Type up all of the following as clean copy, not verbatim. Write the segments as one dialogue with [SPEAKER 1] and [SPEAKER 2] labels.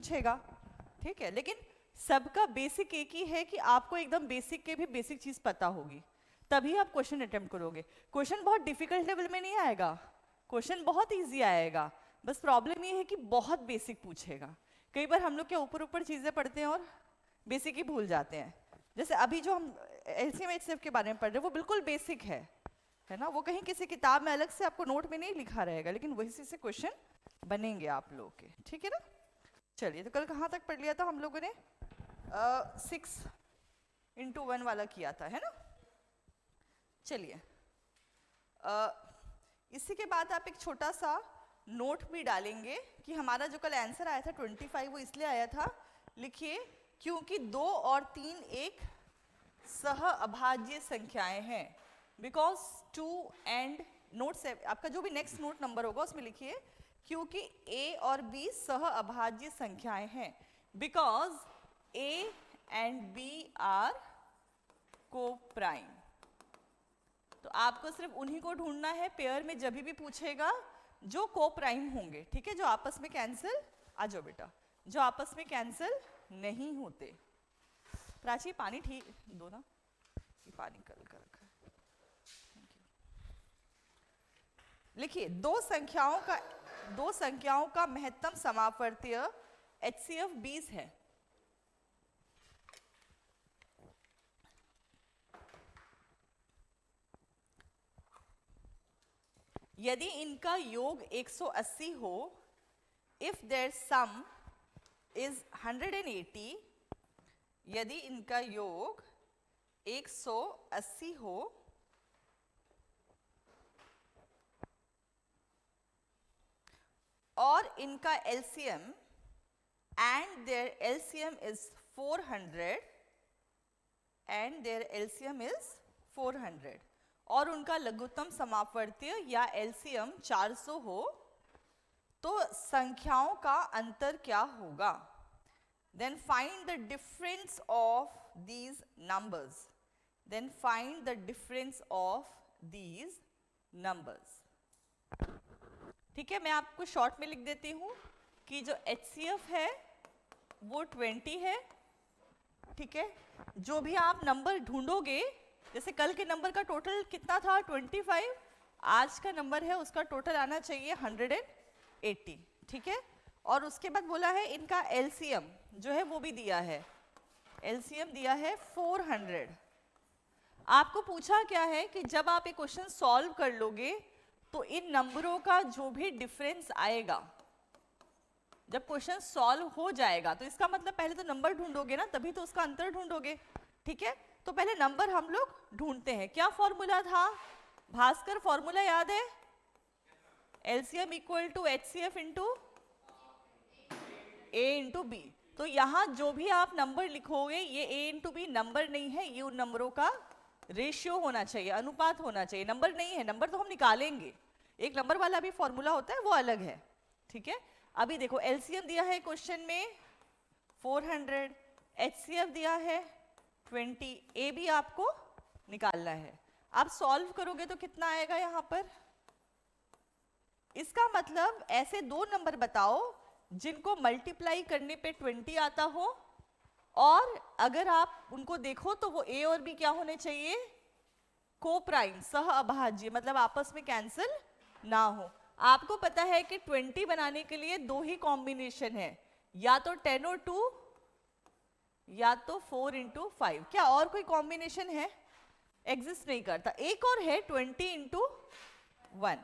[SPEAKER 1] पूछेगा, ठीक है, लेकिन सबका बेसिक एक ही है कि आपको एकदम बेसिक के भी बेसिक चीज पता होगी, तभी आप क्वेश्चन अटेम्प्ट करोगे। क्वेश्चन बहुत डिफिकल्ट लेवल में नहीं आएगा, क्वेश्चन बहुत इजी आएगा, बस प्रॉब्लम ये है कि बहुत बेसिक पूछेगा। कई बार हम लोग क्या ऊपर ऊपर चीजें पढ़ते हैं और बेसिक ही भूल जाते हैं। जैसे अभी जो हम एलसीएम एचसीएफ के बारे में पढ़ रहे हैं वो बिल्कुल बेसिक है ना, वो कहीं किसी किताब में अलग से आपको नोट में नहीं लिखा रहेगा, लेकिन वही से क्वेश्चन बनेंगे आप लोगों के, ठीक है ना। चलिए, तो कल कहाँ तक पढ़ लिया था हम लोगों ने? 6x1 वाला किया था, है ना। चलिए, इसी के बाद आप एक छोटा सा नोट भी डालेंगे कि हमारा जो कल आंसर आया था 25, वो इसलिए आया था, लिखिए, क्योंकि 2 और 3 एक सह अभाज्य संख्याएं हैं। बिकॉज 2 एंड नोट से आपका जो भी नेक्स्ट नोट नंबर होगा उसमें लिखिए, क्योंकि a और b सह अभाज्य संख्याएं हैं। Because a and b are coprime. तो आपको सिर्फ उन्हीं को ढूंढना है पेयर में जब भी पूछेगा जो को प्राइम होंगे, ठीक है, जो आपस में कैंसिल, आ जाओ बेटा, जो आपस में कैंसिल नहीं होते। प्राची पानी ठीक दो ना, ये पानी कल कर रखा है। लिखिए, दो संख्याओं का महत्तम समापवर्तीय HCF 20 है। यदि इनका योग 180 हो, इफ देयर सम इज 180, यदि इनका योग 180 हो और इनका LCM and their LCM is 400 and their LCM is 400 और उनका लघुत्तम समापवर्तीय या LCM 400 हो, तो संख्याओं का अंतर क्या होगा? Then find the difference of these numbers. Then find the difference of these numbers. ठीक है, मैं आपको शॉर्ट में लिख देती हूँ कि जो HCF है वो 20 है, ठीक है। जो भी आप नंबर ढूंढोगे, जैसे कल के नंबर का टोटल कितना था 25, आज का नंबर है उसका टोटल आना चाहिए 180, ठीक है। और उसके बाद बोला है इनका LCM जो है वो भी दिया है, LCM दिया है 400। आपको पूछा क्या है कि जब आप एक क्वेश्चन सॉल्व कर लोगे तो इन नंबरों का जो भी डिफरेंस आएगा, जब क्वेश्चन सॉल्व हो जाएगा, तो इसका मतलब पहले तो नंबर ढूंढोगे ना, तभी तो उसका अंतर ढूंढोगे, ठीक है। तो पहले नंबर हम लोग ढूंढते हैं। क्या फॉर्मूला था भास्कर? फॉर्मूला याद है? LCM equal to HCF into A into B। तो यहाँ जो भी आप नंबर लिखोगे, ये A इंटू B नंबर नहीं है, ये उन नंबरों का रेशियो होना चाहिए, अनुपात होना चाहिए, नंबर नहीं है। नंबर तो हम निकालेंगे, एक नंबर वाला भी फॉर्मूला होता है, वो अलग है, ठीक है। अभी देखो, LCM दिया है क्वेश्चन में 400, HCF दिया है 20, A भी आपको निकालना है। आप सॉल्व करोगे तो कितना आएगा यहाँ पर? इसका मतलब ऐसे दो नंबर बताओ जिनको मल्टीप्लाई करने पे 20 आता हो, और अगर आप उनको देखो तो वो A और B क्या होने चाहिए? को प्राइम, सह अभाज्य, मतलब आपस में कैंसिल ना हो। आपको पता है कि 20 बनाने के लिए दो ही कॉम्बिनेशन है, या तो 10 और 2 या तो 4 इंटू 5। क्या और कोई कॉम्बिनेशन है? एग्जिस्ट नहीं करता। एक और है 20 इंटू 1।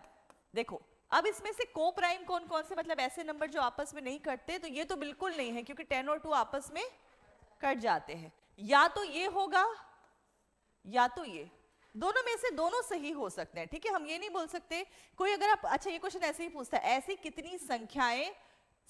[SPEAKER 1] देखो, अब इसमें से को प्राइम कौन कौन से, मतलब ऐसे नंबर जो आपस में नहीं कटते, तो ये तो बिल्कुल नहीं है क्योंकि 10 और 2 आपस में कट जाते हैं। या तो ये होगा या तो ये, दोनों में से दोनों सही हो सकते हैं, ठीक है। हम ये नहीं बोल सकते कोई, अगर आप, अच्छा ये क्वेश्चन ऐसे ही पूछता है, ऐसी कितनी संख्याएं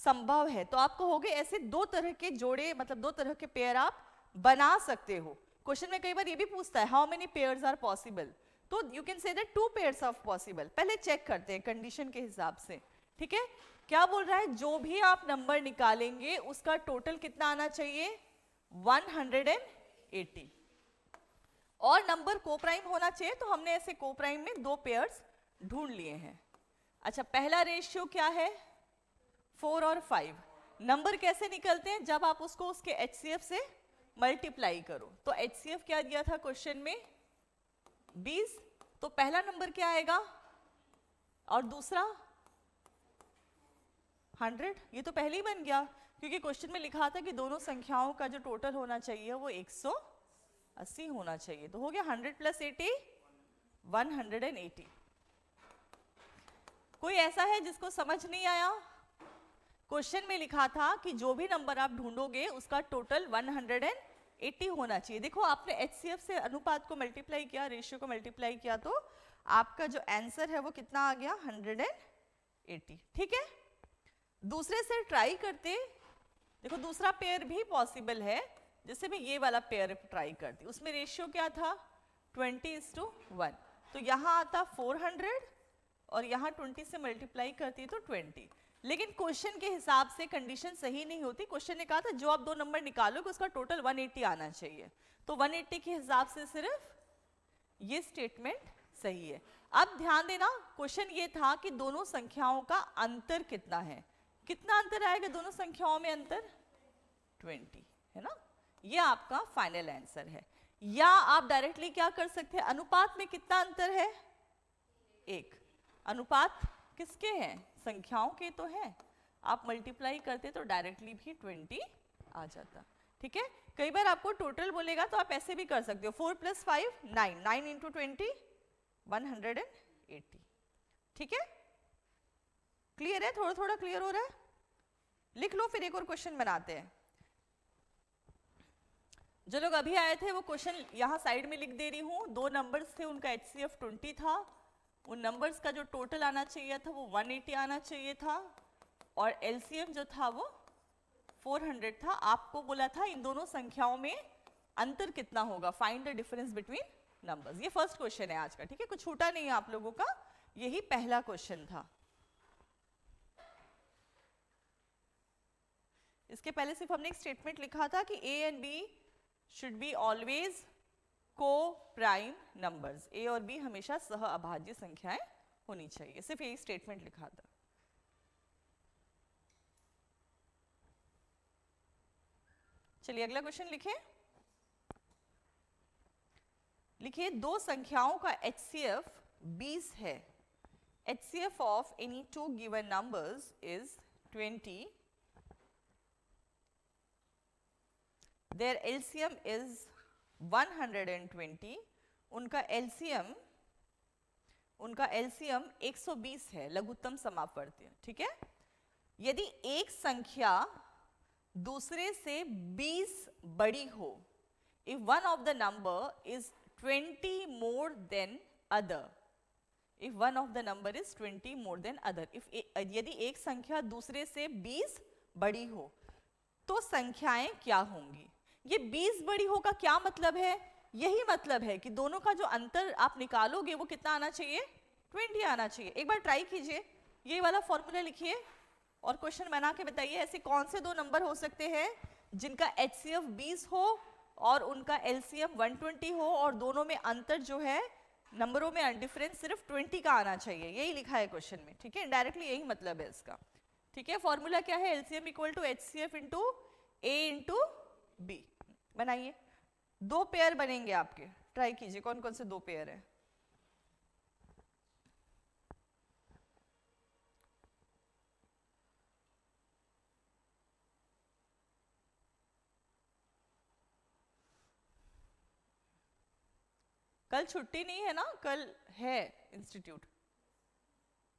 [SPEAKER 1] संभव है, तो आपको होगे ऐसे दो तरह के जोड़े, मतलब दो तरह के पेयर आप बना सकते हो। क्वेश्चन में कई बार ये भी पूछता है how many pairs are possible, तो you can say that 2 pairs of possible. पहले चेक करते हैं कंडीशन के हिसाब से, ठीक है। क्या बोल रहा है? जो भी आप नंबर निकालेंगे उसका टोटल कितना आना चाहिए? 180, और नंबर को प्राइम होना चाहिए, तो हमने ऐसे को प्राइम में 2 पेयर्स ढूंढ लिए हैं। अच्छा, पहला रेशियो क्या है? 4 और 5। नंबर कैसे निकलते हैं? जब आप उसको उसके HCF से मल्टीप्लाई करो। तो HCF क्या दिया था क्वेश्चन में? 20। तो पहला नंबर क्या आएगा और दूसरा 100। ये तो पहले ही बन गया, क्योंकि क्वेश्चन में लिखा था कि दोनों संख्याओं का जो टोटल होना चाहिए वो 180 होना चाहिए। तो हो गया 100 + 80 180। कोई ऐसा है जिसको समझ नहीं आया? क्वेश्चन में लिखा था कि जो भी नंबर आप ढूंढोगे उसका टोटल 180 होना चाहिए। देखो आपने HCF से अनुपात को मल्टीप्लाई किया, रेशियो को मल्टीप्लाई किया, तो आपका जो आंसर है वो कितना आ गया? 180। ठीक है, दूसरे से ट्राई करते। देखो दूसरा पेयर भी पॉसिबल है, जैसे मैं ये वाला पेयर ट्राई करती। उसमें रेशियो क्या था? 20:1। तो यहाँ आता 400 और यहाँ 20 से मल्टीप्लाई करती तो 20। लेकिन क्वेश्चन के हिसाब से कंडीशन सही नहीं होती। क्वेश्चन ने कहा था जो आप दो नंबर निकालोगे उसका टोटल 180 आना चाहिए। तो 180 के हिसाब से सिर्फ ये स्टेटमेंट सही है। अब ध्यान देना, क्वेश्चन ये था कि दोनों संख्याओं का अंतर कितना है। कितना अंतर आएगा दोनों संख्याओं में? अंतर 20 है ना। ये आपका फाइनल आंसर है। या आप डायरेक्टली क्या कर सकते हैं? अनुपात में कितना अंतर है? 1। अनुपात किसके हैं? संख्याओं के तो हैं। आप मल्टीप्लाई करते तो डायरेक्टली भी 20 आ जाता। ठीक है, कई बार आपको टोटल बोलेगा तो आप ऐसे भी कर सकते हो। 4 + 5 9, 9 × 20 180। ठीक है, क्लियर है? थोड़ा थोड़ा क्लियर हो रहा है? लिख लो, फिर एक और क्वेश्चन बनाते हैं। जो लोग अभी आए थे वो क्वेश्चन यहाँ साइड में लिख दे रही हूँ। दो नंबर्स थे, उनका HCF 20 था। उन नंबर्स का जो टोटल आना चाहिए था वो 180 आना चाहिए था, और LCM जो था वो 400 था। आपको बोला था इन दोनों संख्याओं में अंतर कितना होगा, find the difference between numbers. ये फर्स्ट क्वेश्चन है आज का। ठीक है, कुछ छूटा नहीं है आप लोगों का, यही पहला क्वेश्चन था। इसके पहले सिर्फ हमने एक स्टेटमेंट लिखा था कि A and B should be always co-prime numbers. A और B हमेशा सह अभाज्य संख्याएं होनी चाहिए, सिर्फ यही स्टेटमेंट लिखा था। चलिए अगला क्वेश्चन लिखें। लिखिए, दो संख्याओं का HCF 20 है। HCF of any two given numbers is 20. Their LCM is 120। उनका LCM 120 है, लघुत्तम समापवर्ती। ठीक है, यदि एक संख्या दूसरे से 20 बड़ी हो, if one of the number is 20 more than other, if one of the number is 20 more than other, यदि एक संख्या दूसरे से 20 बड़ी हो तो संख्याएं क्या होंगी? ये 20 बड़ी हो का क्या मतलब है? यही मतलब है कि दोनों का जो अंतर आप निकालोगे वो कितना आना चाहिए? 20 आना चाहिए। एक बार ट्राई कीजिए, ये वाला फॉर्मूला लिखिए और क्वेश्चन बना के बताइए ऐसे कौन से दो नंबर हो सकते हैं जिनका HCF 20 हो और उनका LCM 120 हो और दोनों में अंतर जो है नंबरों में डिफरेंस सिर्फ 20 का आना चाहिए। यही लिखा है क्वेश्चन में। ठीक है, डायरेक्टली यही मतलब है इसका। ठीक है, फॉर्मूला क्या है? LCM = HCF × A × B। बनाइए, दो पेयर बनेंगे आपके। ट्राई कीजिए कौन कौन से दो पेयर है। कल छुट्टी नहीं है ना? कल है इंस्टीट्यूट,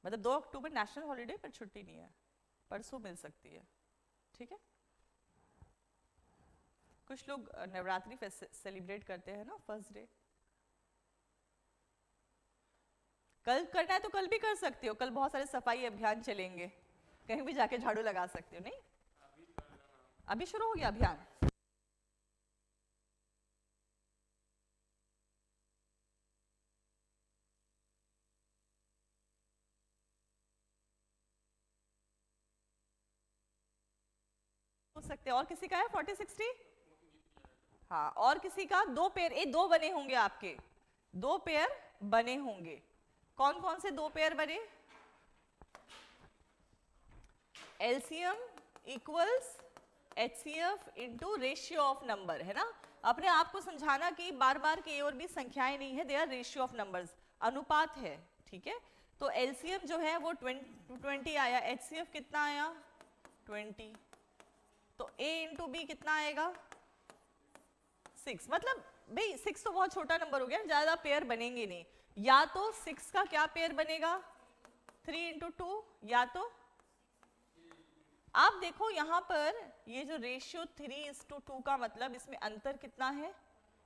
[SPEAKER 1] मतलब 2 अक्टूबर नेशनल हॉलिडे, पर छुट्टी नहीं है, परसों मिल सकती है। ठीक है, कुछ लोग नवरात्रि सेलिब्रेट करते हैं ना, फर्स्ट डे। कल करना है तो कल भी कर सकते हो, कल बहुत सारे सफाई अभियान चलेंगे, कहीं भी जाके झाड़ू लगा सकते हो। नहीं, अभी शुरू हो गया अभियान। हो सकते हैं। और किसी का है 40-60? हाँ, और किसी का दो पेयर, दो बने होंगे आपके, दो पेयर बने होंगे। कौन कौन से दो पेयर बने? LCM equals HCF into ratio of number, है ना। अपने आप को समझाना कि बार बार के और भी संख्याएं नहीं है, they are ratio of numbers, अनुपात है, ठीक है। तो LCM जो है वो 20 आया, HCF कितना आया 20, तो A इंटू बी कितना आएगा 6। मतलब भाई 6 तो बहुत छोटा नंबर हो गया, ज्यादा पेयर बनेंगे नहीं। या तो 6 का क्या पेयर बनेगा 3 इंटू 2, या तो आप देखो यहां पर ये जो रेशियो 3:2 का मतलब इसमें अंतर कितना है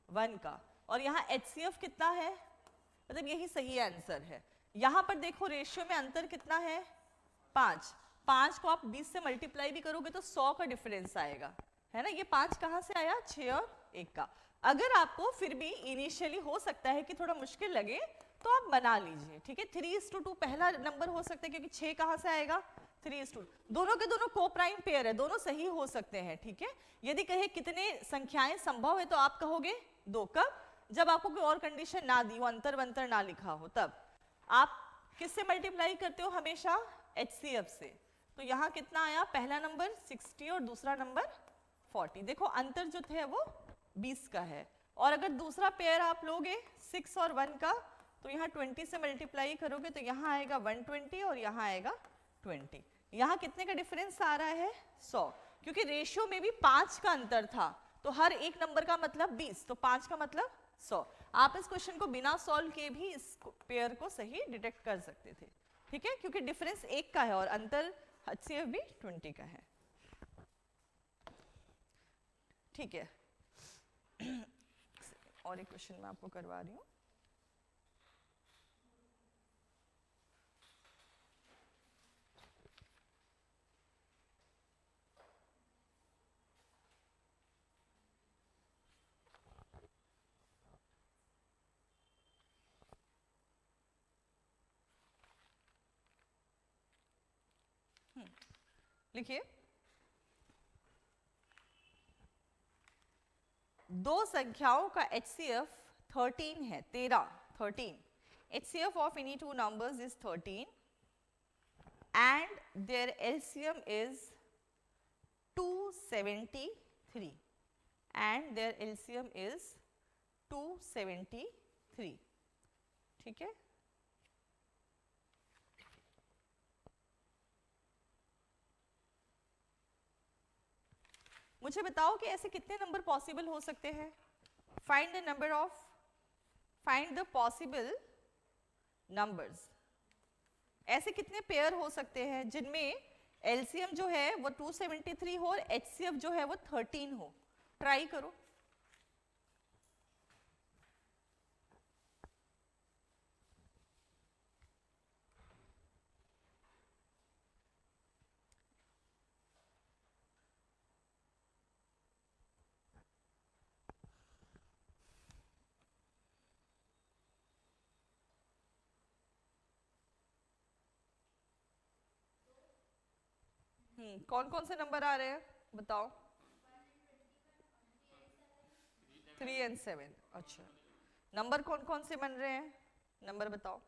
[SPEAKER 1] 1 का, और यहाँ HCF कितना है, मतलब यही सही आंसर है। यहां पर देखो रेशियो में अंतर कितना है 5, 5 को आप 20 से मल्टीप्लाई भी करोगे तो 100 का डिफरेंस आएगा, है ना। ये 5 कहां से आया 6 और 1 का। अगर आपको फिर भी इनिशियली हो सकता है कि थोड़ा मुश्किल लगे तो आप बना लीजिए, ठीक है। 3:2 पहला नंबर हो सकता है, क्योंकि 6 कहां से आएगा 3:2, दोनों के दोनों को प्राइम पेयर है, दोनों सही हो सकते हैं, ठीक है। यदि कहे कितने संख्याएं संभव है तो आप कहोगे 2। कब, जब आपको कोई और कंडीशन ना दी हो, अंतर वंतर ना लिखा हो, तब आप किससे मल्टीप्लाई करते हो हमेशा HCF से। तो यहाँ कितना आया, पहला नंबर 60 और दूसरा नंबर 40। देखो अंतर जो थे वो 20 का है, और अगर दूसरा पेयर आप लोगे 6 और 1 का तो यहाँ 20 से मल्टीप्लाई करोगे तो यहाँ आएगा 120 और यहाँ आएगा 20। यहाँ कितने का डिफरेंस आ रहा है 100, क्योंकि रेशियो में भी 5 का अंतर था, तो हर एक नंबर का मतलब 20, तो 5 का मतलब 100। आप इस क्वेश्चन को बिना सॉल्व किए भी इस पेयर को सही डिटेक्ट कर सकते थे, ठीक है, क्योंकि डिफरेंस 1 का है और अंतर HCF भी 20 का है, ठीक है। और एक क्वेश्चन मैं आपको करवा रही हूँ। लिखिए, दो संख्याओं का HCF 13 है, 13। HCF of any two numbers is 13 and their LCM is 273 and their LCM is 273, ठीक है। मुझे बताओ कि ऐसे कितने नंबर पॉसिबल हो सकते हैं। Find the possible numbers. ऐसे कितने पेयर हो सकते हैं जिनमें LCM जो है वो 273 हो और HCF जो है वो 13 हो। ट्राई करो। कौन कौन से नंबर आ रहे हैं बताओ। 3 और 7। अच्छा, नंबर कौन कौन से बन रहे हैं, नंबर बताओ।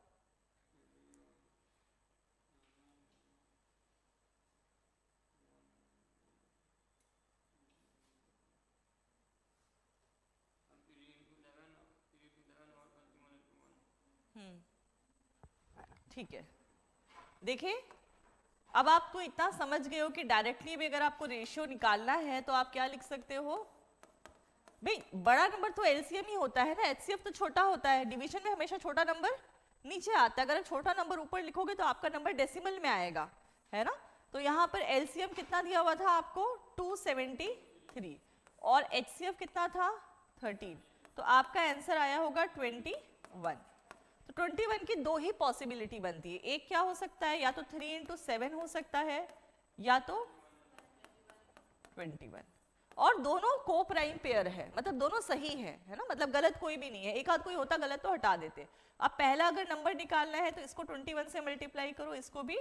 [SPEAKER 1] ठीक है, देखिए अब आप तो इतना समझ गए हो कि डायरेक्टली भी अगर आपको रेशियो निकालना है तो आप क्या लिख सकते हो। भाई बड़ा नंबर तो LCM ही होता है ना, HCF तो छोटा होता है। डिवीजन में हमेशा छोटा नंबर नीचे आता है, अगर छोटा नंबर ऊपर लिखोगे तो आपका नंबर डेसिमल में आएगा, है ना। तो यहाँ पर LCM कितना दिया हुआ था आपको 273 और HCF कितना था 13, तो आपका आंसर आया होगा 21। तो 21 की दो ही पॉसिबिलिटी बनती है, एक क्या हो सकता है, या तो 3 × 7 हो सकता है या तो 21, और दोनों को प्राइम पेयर है, मतलब दोनों सही है ना, मतलब गलत कोई भी नहीं है। एक आध कोई होता गलत तो हटा देते। अब पहला अगर नंबर निकालना है तो इसको 21 से मल्टीप्लाई करो, इसको भी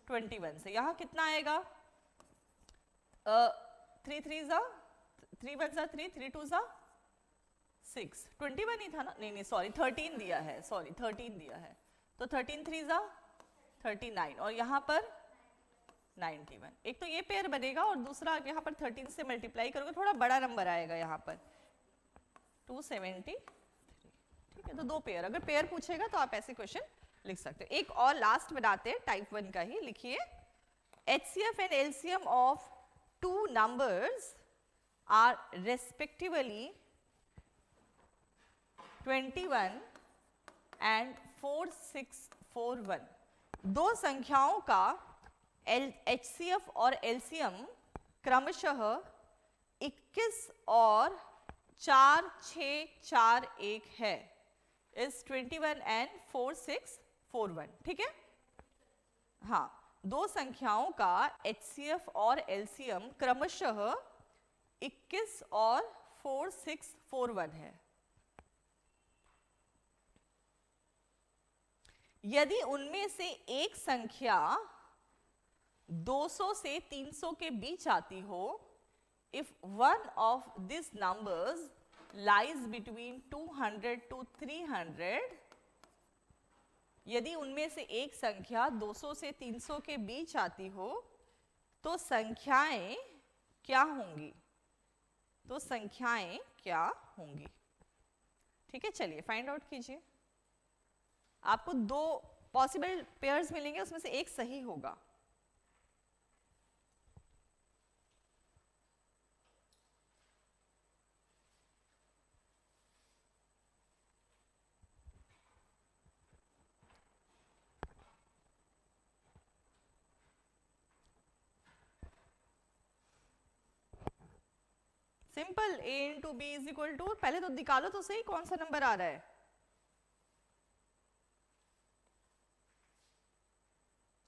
[SPEAKER 1] 21 से। यहाँ कितना आएगा 3 3 ज़ा 3 1 ज़ा 3 3 2 ज़ा 6, 21 ही था ना, नहीं सॉरी 13 दिया है, सॉरी 13 दिया है, तो 13 3 ज़ा 39 और यहाँ पर 91। एक तो ये पेयर बनेगा और दूसरा यहाँ पर 13 से मल्टीप्लाई करोगे थोड़ा बड़ा नंबर आएगा यहाँ पर 273। ठीक है, तो दो पेयर, अगर पेयर पूछेगा तो आप ऐसे क्वेश्चन लिख सकते हो। एक और लास्ट बनाते हैं टाइप 1 का ही, लिखिए HCF and LCM of two numbers are respectively 21 and 4641। दो संख्याओं का HCF और LCM क्रमशः 21 और 4641 है, इस 21 एंड 4641। ठीक है, हाँ, दो संख्याओं का HCF और LCM क्रमशः 21 और 4641 है। यदि उनमें से एक संख्या 200 से 300 के बीच आती हो, if one of these numbers lies between 200 to 300, यदि उनमें से एक संख्या 200 से 300 के बीच आती हो तो संख्याएं क्या होंगी? तो संख्याएं क्या होंगी? ठीक है, चलिए फाइंड आउट कीजिए। आपको दो पॉसिबल पेयर्स मिलेंगे, उसमें से एक सही होगा। Simple, a into B is equal to, पहले तो निकालो तो सही कौन सा नंबर आ रहा है।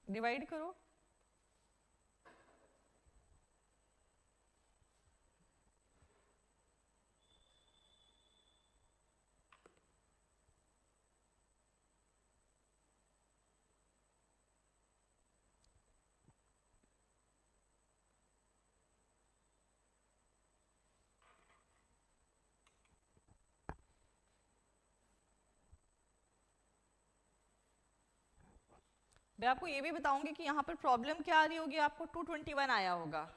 [SPEAKER 1] डिवाइड करो, मैं आपको ये भी बताऊंगी कि यहाँ पर प्रॉब्लम क्या आ रही होगी। आपको 221 आया होगा।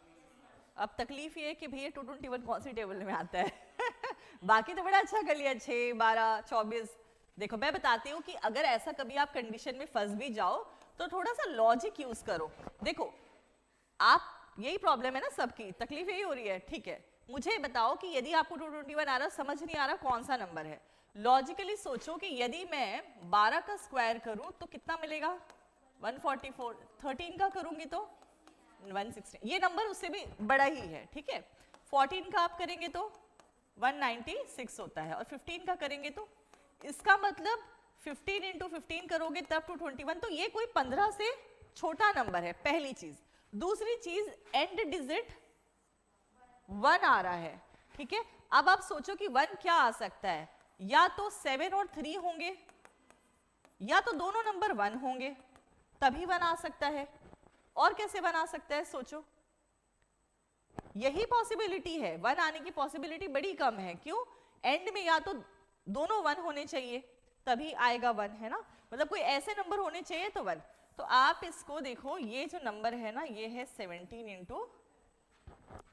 [SPEAKER 1] अब तकलीफ ये है कि भैया 221 कौन सी टेबल में आता है बाकी तो बड़ा अच्छा कर लिया, 6, 12, 24। देखो मैं बताती हूँ कि अगर ऐसा कभी आप कंडीशन में फंस भी जाओ तो थोड़ा सा लॉजिक यूज करो। देखो आप, यही प्रॉब्लम है ना सबकी, तकलीफ यही हो रही है। ठीक है, मुझे बताओ कि यदि आपको 221 आ रहा, समझ नहीं आ रहा कौन सा नंबर है, लॉजिकली सोचो कि यदि मैं 12 का स्क्वायर करूं तो कितना मिलेगा? 144। 13 का करूंगी तो 116, ये नंबर उससे भी बड़ा ही है। ठीक है, 14 का आप करेंगे तो 196 होता है, और 15 का करेंगे तो इसका मतलब 15 इंटू 15 करोगे तब 221, तो ये कोई 15 से छोटा नंबर है, पहली चीज। दूसरी चीज, एंड डिजिट 1 आ रहा है। ठीक है, अब आप सोचो कि 1 क्या आ सकता है, या तो 7 और 3 होंगे, या तो दोनों नंबर 1 होंगे, तभी 1 आ सकता है। और कैसे 1 आ सकता है सोचो, यही पॉसिबिलिटी है। 1 आने की पॉसिबिलिटी बड़ी कम है। क्यों? एंड में या तो दोनों 1 होने चाहिए तभी आएगा 1, है ना, मतलब कोई ऐसे नंबर होने चाहिए तो 1। तो आप इसको देखो, ये जो नंबर है ना, ये है 17 इंटू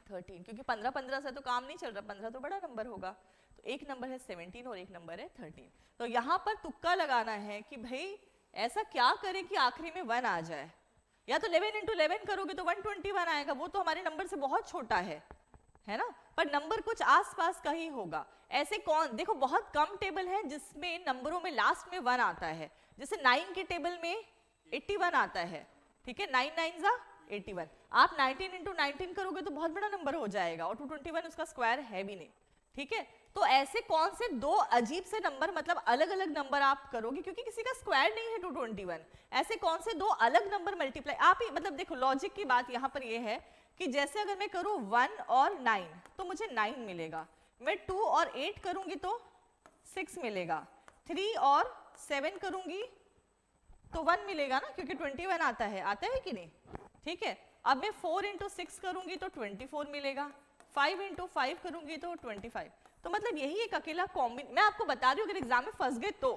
[SPEAKER 1] 13, क्योंकि 15 से तो काम नहीं चल रहा, 15 तो बड़ा नंबर होगा। तो एक नंबर है 17 और एक नंबर है 13। तो यहाँ पर तुक्का लगाना है कि भाई ऐसा क्या करें कि आखिरी में 1 आ जाए। या तो 11 इंटू 11 करोगे तो 121 आएगा, वो तो हमारे नंबर से बहुत छोटा है ना, पर नंबर कुछ आसपास का ही होगा। ऐसे कौन, देखो बहुत कम टेबल है जिसमें नंबरों में लास्ट में 1 आता है। जैसे 9 के टेबल में 81 आता है। ठीक है, 9 9 81। आप 19 इंटू 19 करोगे तो बहुत बड़ा नंबर हो जाएगा, और 221 उसका स्क्वायर है भी नहीं। ठीक है, तो ऐसे कौन से दो अजीब से नंबर, मतलब अलग अलग नंबर आप करोगे, क्योंकि किसी का स्क्वायर नहीं है 221, ऐसे कौन से दो अलग नंबर मल्टीप्लाई आप ही, मतलब देखो लॉजिक की बात यहाँ पर ये है कि जैसे अगर मैं करूँ 1 और 9 तो मुझे 9 मिलेगा, मैं 2 और 8 करूंगी तो 6 मिलेगा, 3 और 7 करूंगी तो 1 मिलेगा ना, क्योंकि 21 आता है कि नहीं। ठीक है, अब मैं 4 इंटू 6 करूंगी तो 24 मिलेगा, 5 इंटू 5 करूंगी तो 25। तो मतलब यही एक अकेला कॉम्बिन, मैं आपको बता रही हूँ अगर एग्जाम में फंस गए तो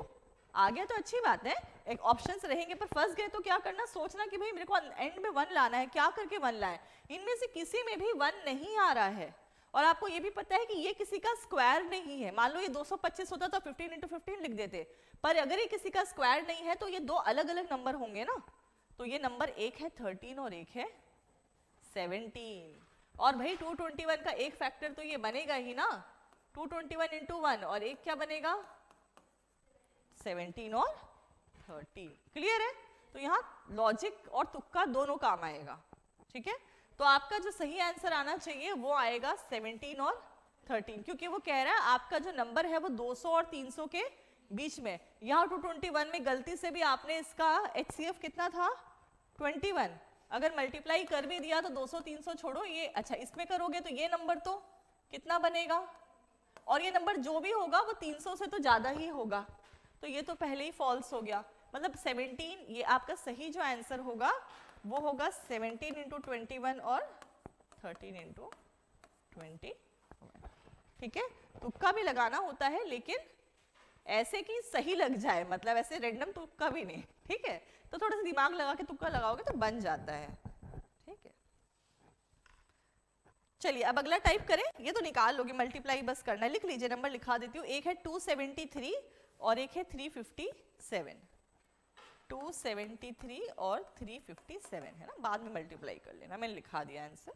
[SPEAKER 1] आ गया तो अच्छी बात है, एक ऑप्शंस रहेंगे, पर फंस गए तो क्या करना, सोचना कि भाई मेरे को एंड में 1 लाना है, क्या करके 1 लाए, इनमें से किसी में भी 1 नहीं आ रहा है। और आपको ये भी पता है कि ये किसी का स्क्वायर नहीं है, मान लो ये 225 होता तो 15 into 15 लिख देते, पर अगर ये किसी का स्क्वायर नहीं है तो ये दो अलग अलग नंबर होंगे ना, तो ये नंबर एक है 13 और एक है 17। और भाई 221 का एक फैक्टर तो ये बनेगा ही ना, 221 into 1, और एक क्या बनेगा 17 और 13। क्लियर है? तो यहाँ लॉजिक और तुक्का दोनों काम आएगा, ठीक है। तो आपका जो सही आंसर आना चाहिए वो आएगा 17 और 13, क्योंकि वो कह रहा है आपका जो नंबर है वो 200 और 300 के बीच में। यहाँ 221 में गलती से भी आपने इसका HCF कितना था 21, अगर मल्टीप्लाई कर भी दिया तो 200 300 छोड़ो ये, अच्छा इसमें करोगे तो ये नंबर तो कितना बनेगा, और ये नंबर जो भी होगा वो 300 से तो ज्यादा ही होगा, तो ये तो पहले ही फॉल्स हो गया। मतलब 17, ये आपका सही जो आंसर होगा वो होगा 17 into 21 और 13 into 21, ठीक है। तुक्का भी लगाना होता है, लेकिन ऐसे कि सही लग जाए, मतलब ऐसे रैंडम तुक्का भी नहीं, ठीक है। तो थोड़ा सा दिमाग लगा के तुक्का लगाओगे तो बन जाता है, ठीक है। चलिए अब अगला टाइप करें, ये तो निकाल लोगे, मल्टीप्लाई बस करना है, लिख लीजिए, नंबर लिखा देती हूँ। एक है 273 और एक है 357, 273 और 357 है ना, बाद में मल्टीप्लाई कर लेना, मैंने लिखा दिया आंसर।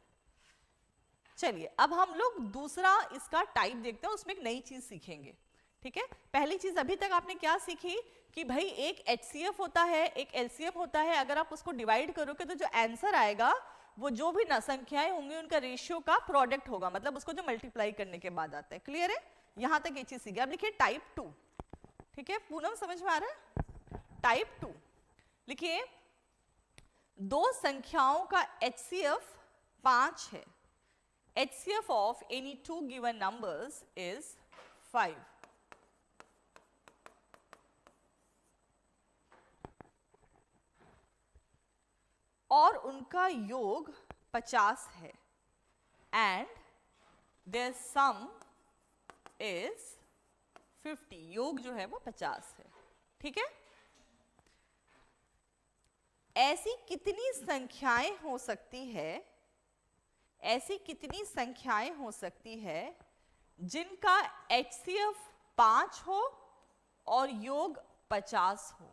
[SPEAKER 1] चलिए अब हम लोग दूसरा इसका टाइप देखते हैं, उसमें एक नई चीज सीखेंगे, ठीक है। पहली चीज अभी तक आपने क्या सीखी कि भाई एक HCF होता है, एक LCM होता है, अगर आप उसको डिवाइड करोगे तो जो आंसर आएगा वो जो भी संख्याएं होंगी उनका रेशियो का प्रोडक्ट होगा, मतलब उसको जो मल्टीप्लाई करने के बाद आता है। क्लियर है? यहां तक ये चीज सीखी। अब लिखिए टाइप 2, ठीक है, पूनम समझ में आ रहा है? टाइप 2 लिखिए, दो संख्याओं का HCF 5 है, HCF of any two given numbers is 5. और उनका योग 50 है, and their sum is 50. योग जो है वो 50 है, ठीक है। ऐसी कितनी संख्याएं हो सकती है, ऐसी कितनी संख्याएं हो सकती है जिनका HCF 5 हो और योग 50 हो?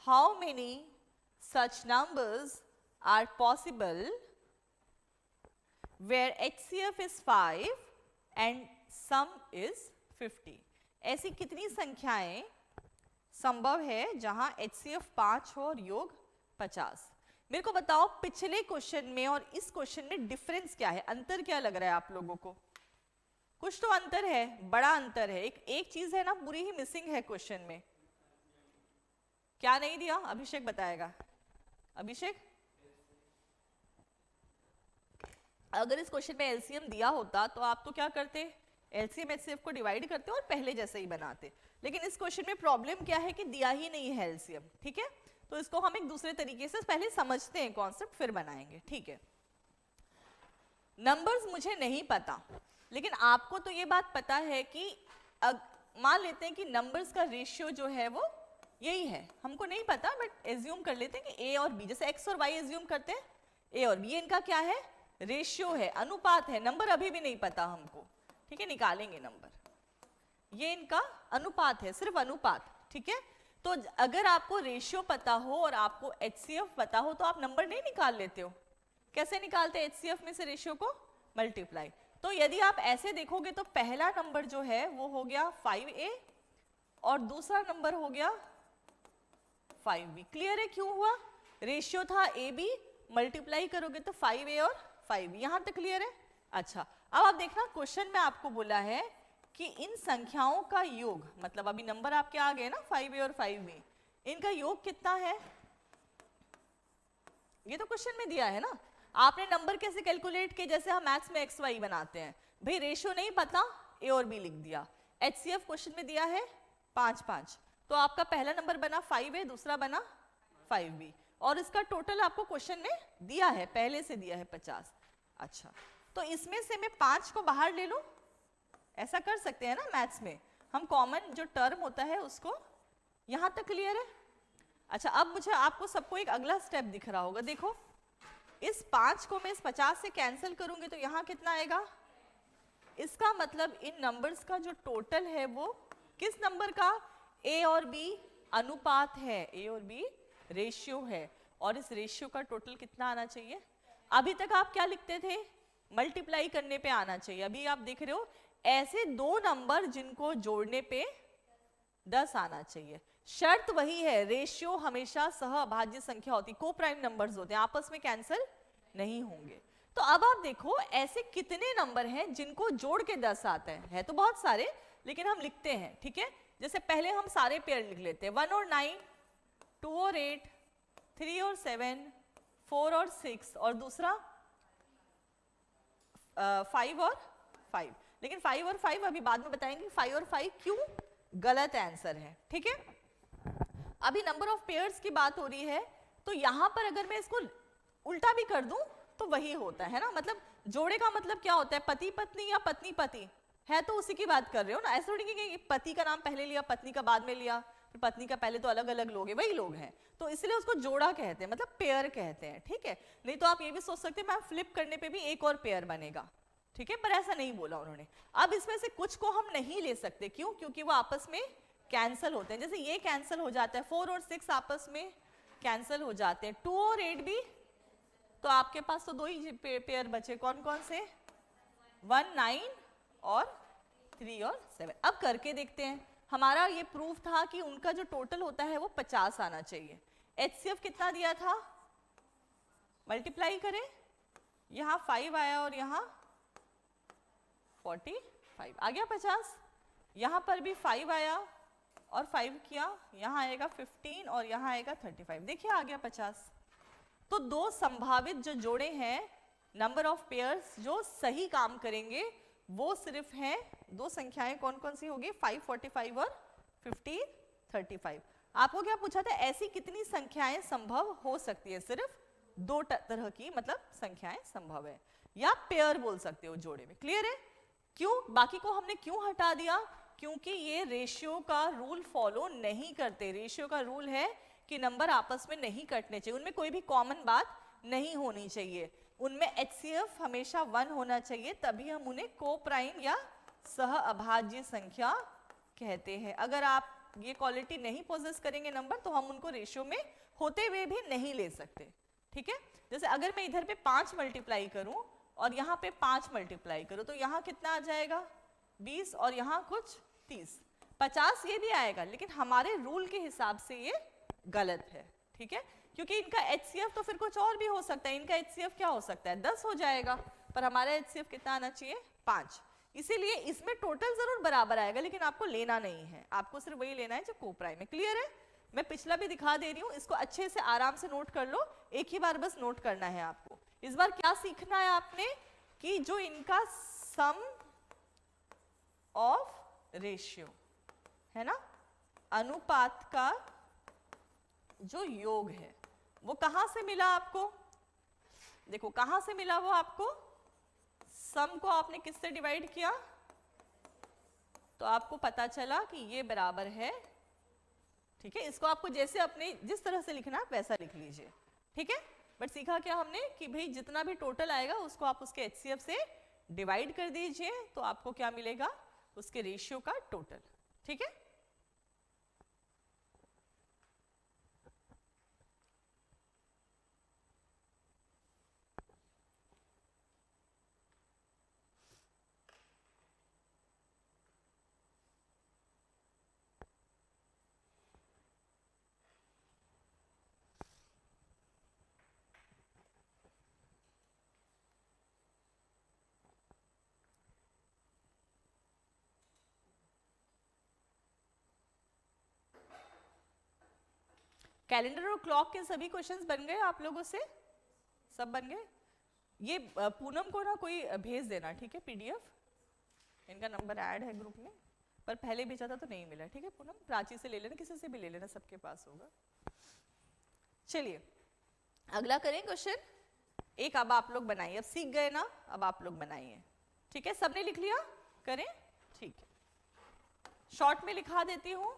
[SPEAKER 1] How many such numbers are possible where HCF is 5 and sum is 50? ऐसी कितनी संख्याएं संभव है जहां HCF 5 हो और योग 50? मेरे को बताओ पिछले क्वेश्चन में और इस क्वेश्चन में डिफरेंस क्या है, अंतर क्या लग रहा है आप लोगों को? कुछ तो अंतर है, बड़ा अंतर है, एक चीज है ना पूरी ही मिसिंग है क्वेश्चन में। क्या नहीं दिया? अभिषेक बताएगा। अभिषेक, अगर इस क्वेश्चन में एलसीएम दिया होता तो आप तो क्या करते, एलसीएम एचसीएफ को डिवाइड करते और पहले जैसे ही बनाते, लेकिन इस क्वेश्चन में प्रॉब्लम क्या है कि दिया ही नहीं है एलसीएम, ठीक है। तो इसको हम एक दूसरे तरीके से पहले समझते हैं कॉन्सेप्ट, फिर बनाएंगे, ठीक है। नंबर्स मुझे नहीं पता, लेकिन आपको तो ये बात पता है कि मान लेते हैं कि नंबर्स का रेशियो जो है वो यही है, हमको नहीं पता बट एज्यूम कर लेते हैं कि ए और बी, जैसे एक्स और वाई एज्यूम करते हैं, ए और बी इनका क्या है, रेशियो है, अनुपात है। नंबर अभी भी नहीं पता हमको, ठीक है, निकालेंगे नंबर, ये इनका अनुपात है, सिर्फ अनुपात, ठीक है। तो अगर आपको रेशियो पता हो और आपको एचसीएफ पता हो तो आप नंबर नहीं निकाल लेते हो? कैसे निकालते हैं एचसीएफ में से रेशियो को? मल्टीप्लाई। तो यदि आप ऐसे देखोगे तो पहला नंबर जो है वो हो गया 5a और दूसरा नंबर हो गया 5b। क्लियर है क्यों हुआ? रेशियो था ab, मल्टीप्लाई करोगे तो 5a और 5b। यहां तक क्लियर है? अच्छा, अब आप देखना क्वेश्चन में आपको बोला है कि इन संख्याओं का योग, मतलब अभी नंबर आपके आ गए ना 5a और 5b, इनका योग कितना है? ये तो क्वेश्चन में दिया है ना। आपने नंबर कैसे कैलकुलेट किए? जैसे हम मैथ्स में एक्स वाई बनाते हैं, भाई रेशियो नहीं पता, ए और बी लिख दिया। एचसीएफ क्वेश्चन में दिया है 5 5, तो आपका पहला नंबर बना 5a, दूसरा बना 5b, और इसका टोटल आपको क्वेश्चन में दिया है, पहले से दिया है 50। अच्छा, तो इसमें से मैं 5 को बाहर ले लूं, ऐसा कर सकते हैं ना मैथ्स में, हम कॉमन जो टर्म होता है उसको यहां तक क्लियर है? अच्छा, अब मुझे आपको सबको एक अगला स्टेप दिख रहा होगा, देखो इस 5 को मैं इस 50 से कैंसिल करूंगी तो यहाँ कितना आएगा, इसका मतलब इन नंबर्स का जो टोटल है वो किस नंबर का, ए और बी अनुपात है, ए और बी रेशियो है, और इस रेशियो का टोटल कितना आना चाहिए। अभी तक आप क्या लिखते थे, मल्टीप्लाई करने पे आना चाहिए, अभी आप देख रहे हो ऐसे दो नंबर जिनको जोड़ने पे 10 आना चाहिए। शर्त वही है, रेशियो हमेशा सहअभाज्य संख्या होती, को प्राइम नंबर्स होते हैं, आपस में कैंसिल नहीं होंगे। तो अब आप देखो ऐसे कितने नंबर हैं जिनको जोड़ के 10 आता है तो बहुत सारे, लेकिन हम लिखते हैं, ठीक है। जैसे पहले हम सारे पेयर लिख लेते हैं, 1 और 9, 2 और 8, 3 और 7, 4 और 6, और दूसरा 5 और 5। लेकिन 5 और 5 अभी बाद में बताएंगे 5 और 5 क्यों गलत आंसर है, ठीक है। अभी नंबर ऑफ पेयर्स की बात हो रही है, तो यहां पर अगर मैं इसको उल्टा भी कर दूं तो वही होता है ना, मतलब जोड़े का मतलब क्या होता है, पति पत्नी या पत्नी पति, है तो उसी की बात कर रहे हो ना। ऐसा थोड़ी कि पति का नाम पहले लिया, पत्नी का बाद में लिया, फिर पत्नी का पहले, तो अलग अलग लोग हैं, वही लोग हैं, तो इसलिए उसको जोड़ा कहते हैं, मतलब पेयर कहते हैं, ठीक है। नहीं तो आप ये भी सोच सकते हैं मैम फ्लिप करने पे भी एक और पेयर बनेगा, ठीक है, पर ऐसा नहीं बोला उन्होंने। अब इसमें से कुछ को हम नहीं ले सकते, क्यों, क्योंकि वो आपस में कैंसिल होते हैं। जैसे ये कैंसिल हो जाता है, 4 और 6 आपस में कैंसिल हो जाते हैं, 2 और 8 भी, तो आपके पास तो दो ही पेयर बचे, कौन कौन से, 1, 9 और 3 और 7। अब करके देखते हैं, हमारा ये प्रूफ था कि उनका जो टोटल होता है वो 50 आना चाहिए। HCF कितना दिया था, मल्टीप्लाई करें, यहाँ 5 आया और यहाँ 45 आ गया 50, यहाँ पर भी 5 आया और 5 किया, यहाँ आएगा 15 और यहाँ आएगा 35, देखिए आ गया 50। तो दो संभावित जो जोड़े हैं नंबर ऑफ पेयर्स जो सही काम करेंगे वो सिर्फ हैं, दो संख्याएं कौन कौन सी होगी, 5, 45 और 15, 35। आपको क्या पूछा था, ऐसी कितनी संख्याएं संभव हो सकती है, सिर्फ दो तरह की मतलब संख्याएं संभव है, या पेयर बोल सकते हो जोड़े में, क्लियर है। क्यों, बाकी को हमने क्यों हटा दिया, क्योंकि ये रेशियो का रूल फॉलो नहीं करते। रेशियो का रूल है कि नंबर आपस में नहीं कटने चाहिए, उनमें कोई भी कॉमन बात नहीं होनी चाहिए, उनमें HCF हमेशा 1 होना चाहिए, तभी हम उन्हें को प्राइम या सह अभाज्य संख्या कहते हैं। अगर आप ये क्वालिटी नहीं पोजेस करेंगे नंबर, तो हम उनको रेशियो में होते हुए भी नहीं ले सकते, ठीक है। जैसे अगर मैं इधर पे 5 मल्टीप्लाई करूं और यहाँ पे 5 मल्टीप्लाई करूं, तो यहाँ कितना आ जाएगा 20 और यहाँ कुछ 30, 50 ये भी आएगा, लेकिन हमारे रूल के हिसाब से ये गलत है, ठीक है, क्योंकि इनका HCF तो फिर कुछ और भी हो सकता है, इनका HCF क्या हो सकता है 10 हो जाएगा, पर हमारा HCF कितना आना चाहिए 5, इसीलिए इसमें टोटल जरूर बराबर आएगा, लेकिन आपको लेना नहीं है, आपको सिर्फ वही लेना है जो को प्राइम है, क्लियर है। मैं पिछला भी दिखा दे रही हूँ, इसको अच्छे से आराम से नोट कर लो, एक ही बार बस नोट करना है आपको। इस बार क्या सीखना है आपने, कि जो इनका सम ऑफ रेशियो है ना, अनुपात का जो योग है वो कहां से मिला आपको, देखो कहां से मिला वो आपको, सम को आपने किससे डिवाइड किया, तो आपको पता चला कि ये बराबर है, ठीक है। इसको आपको जैसे अपने जिस तरह से लिखना वैसा लिख लीजिए, ठीक है। बट सीखा क्या हमने कि भाई जितना भी टोटल आएगा उसको आप उसके HCF से डिवाइड कर दीजिए, तो आपको क्या मिलेगा, उसके रेशियो का टोटल, ठीक है। कैलेंडर और क्लॉक के सभी क्वेश्चंस बन गए आप लोगों से, सब बन गए। ये पूनम को ना कोई भेज देना, ठीक है, PDF, इनका नंबर ऐड है ग्रुप में, पर पहले भेजा था तो नहीं मिला, ठीक है। पूनम प्राची से ले लेना, किसी से भी ले लेना, सबके पास होगा। चलिए अगला करें क्वेश्चन एक, अब आप लोग बनाइए, अब सीख गए ना, अब आप लोग बनाइए, ठीक है। सबने लिख लिया, करें, ठीक है। शॉर्ट में लिखा देती हूँ,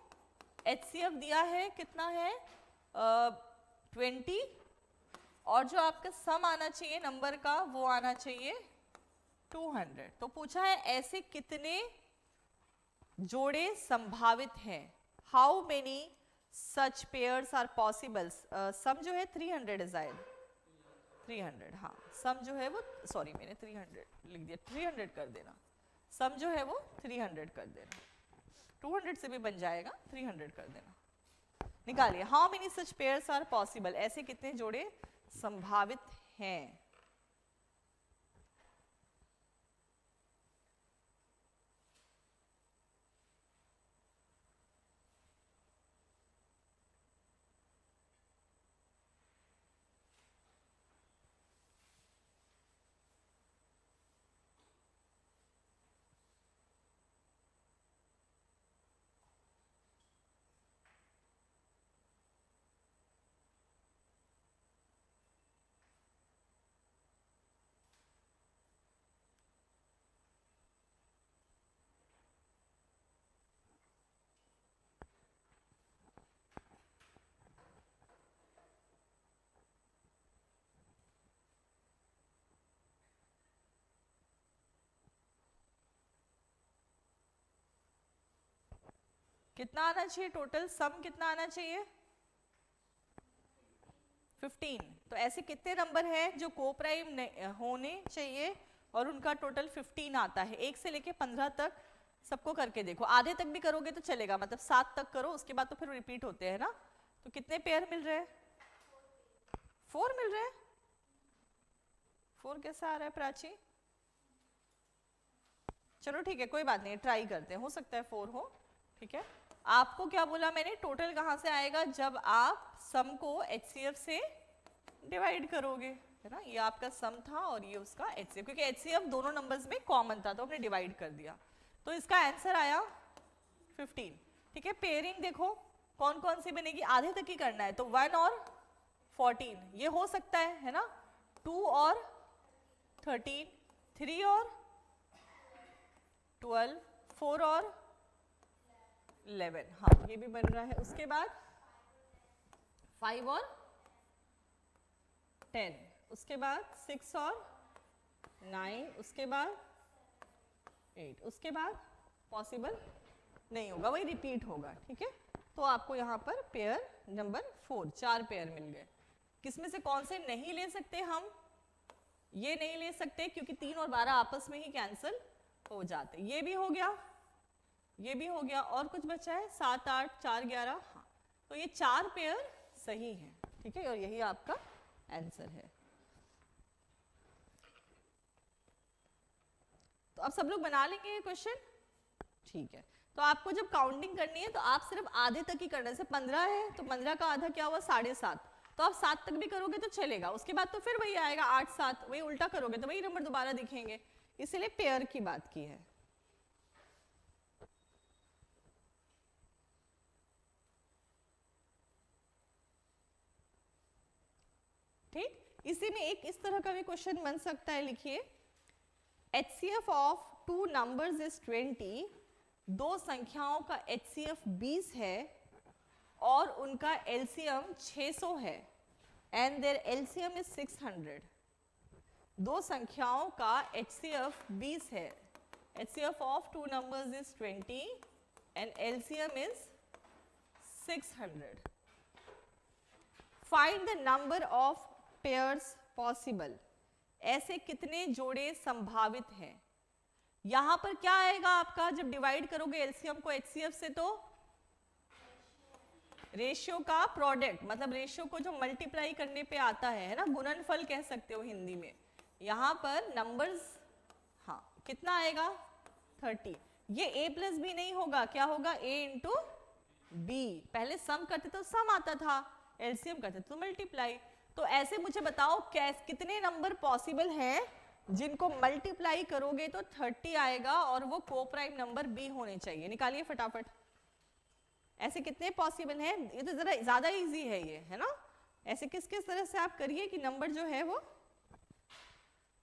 [SPEAKER 1] HCF दिया है कितना है 20, और जो आपका सम आना चाहिए नंबर का वो आना चाहिए 200। तो पूछा है ऐसे कितने जोड़े संभावित हैं, how many such pairs are possible. Sum जो है 300 है शायद, 300, हाँ सम जो है वो, सॉरी मैंने 300 लिख दिया, 300 कर देना, सम जो है वो 300 कर देना, 200 से भी बन जाएगा, 300 कर देना। निकालिए, how many such pairs are possible, ऐसे कितने जोड़े संभावित हैं। कितना आना चाहिए टोटल, सम कितना आना चाहिए 15। तो ऐसे कितने नंबर हैं जो को प्राइम होने चाहिए और उनका टोटल 15 आता है। 1 से लेके 15 तक सबको करके देखो, आधे तक भी करोगे तो चलेगा, मतलब 7 तक करो, उसके बाद तो फिर रिपीट होते हैं ना। तो कितने पेयर मिल रहे हैं, 4 मिल रहे हैं। 4 कैसा आ रहा है प्राची, चलो ठीक है कोई बात नहीं, ट्राई करते हैं, हो सकता है 4 हो, ठीक है। आपको क्या बोला मैंने, टोटल कहाँ से आएगा, जब आप सम को HCF से डिवाइड करोगे, है ना। ये आपका सम था और ये उसका HCF, क्योंकि HCF दोनों नंबर्स में कॉमन था तो हमने डिवाइड कर दिया, तो इसका आंसर आया 15, ठीक है। पेयरिंग देखो कौन कौन सी बनेगी, आधे तक ही करना है, तो 1 और 14 ये हो सकता है ना, 2 और 13, 3 और 12, 4 और 11, हाँ ये भी बन रहा है। उसके बाद 5 और 10, उसके बाद 6 और 9, उसके बाद 8, उसके बाद पॉसिबल नहीं होगा, वही रिपीट होगा, ठीक है। तो आपको यहाँ पर पेयर नंबर 4 4 पेयर मिल गए। किसमें से कौन से नहीं ले सकते हम, ये नहीं ले सकते क्योंकि 3 और 12 आपस में ही कैंसिल हो जाते, ये भी हो गया, ये भी हो गया, और कुछ बचा है 7 8 4 11, हाँ तो ये 4 पेयर सही है, ठीक है, और यही आपका आंसर है। तो अब सब लोग बना लेंगे ये क्वेश्चन, ठीक है। तो आपको जब काउंटिंग करनी है तो आप सिर्फ आधे तक ही करना है, जैसे 15 है तो 15 का आधा क्या हुआ 7.5, तो आप 7 तक भी करोगे तो चलेगा, उसके बाद तो फिर वही आएगा 8 7, वही उल्टा करोगे तो वही नंबर दोबारा दिखेंगे, इसीलिए पेयर की बात की है। ठीक, इसी में एक इस तरह का भी क्वेश्चन बन सकता है, लिखिए HCF ऑफ 2 नंबर्स इज 20, दो संख्याओं का HCF 20 है और उनका LCM 600 है, एंड देयर LCM इज 600। दो संख्याओं का HCF 20 है, HCF of 2 numbers is 20 and LCM is 600। Find the number of pairs possible, ऐसे कितने जोड़े संभावित हैं। यहां पर क्या आएगा आपका, जब डिवाइड करोगे एलसीएम को HCF से तो रेशियो का प्रोडक्ट, मतलब रेशियो को जो मल्टीप्लाई करने पे आता है ना, गुणनफल कह सकते हो हिंदी में। यहां पर नंबर्स, हाँ कितना आएगा 30, ये A प्लस बी नहीं होगा, क्या होगा A इंटू बी। पहले सम करते तो सम आता था, एलसीएम करते तो मल्टीप्लाई। तो ऐसे मुझे बताओ कितने नंबर पॉसिबल हैं जिनको मल्टीप्लाई करोगे तो 30 आएगा और वो को प्राइम नंबर बी होने चाहिए, निकालिए फटाफट। ऐसे कितने पॉसिबल हैं, ये तो जरा ज्यादा इजी है ये, है ना। ऐसे किस किस तरह से आप करिए कि नंबर जो है वो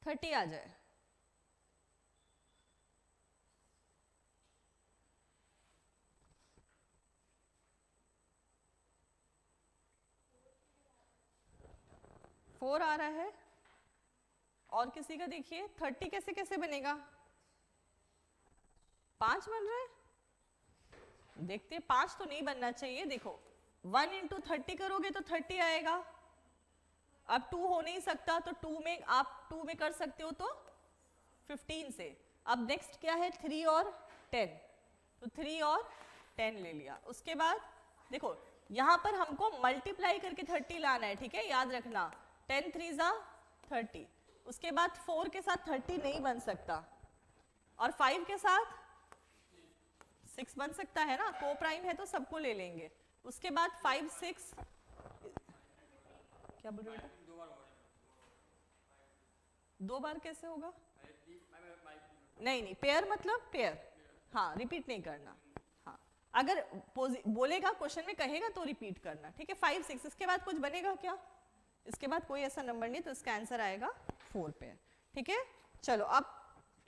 [SPEAKER 1] 30 आ जाए।
[SPEAKER 2] 4 आ रहा है। और किसी का देखिए 30 कैसे कैसे बनेगा, 5 बन रहा है। देखते हैं, 5 तो नहीं बनना चाहिए। देखो 1 इंटू 30 करोगे तो 30 आएगा। अब 2 हो नहीं सकता, तो 2 में आप 2 में कर सकते हो तो 15 से। अब नेक्स्ट क्या है, 3 और 10, तो 3 और 10 ले लिया। उसके बाद देखो यहां पर हमको मल्टीप्लाई करके 30 लाना है, ठीक है, याद रखना। 10 3 जा 30। उसके बाद 4 के साथ 30 नहीं बन सकता, और 5 के साथ 6 बन सकता है ना, को प्राइम है तो सबको ले लेंगे। उसके बाद 5 6 क्या बोल रहे हो बेटा, 2 बार कैसे होगा, नहीं नहीं, पेयर मतलब पेयर, हाँ रिपीट नहीं करना। हाँ अगर बोलेगा क्वेश्चन में कहेगा तो रिपीट करना, ठीक है। 5 6 इसके बाद कुछ बनेगा क्या, इसके बाद कोई ऐसा नंबर नहीं, तो इसका आंसर आएगा 4 पेयर, ठीक है। चलो अब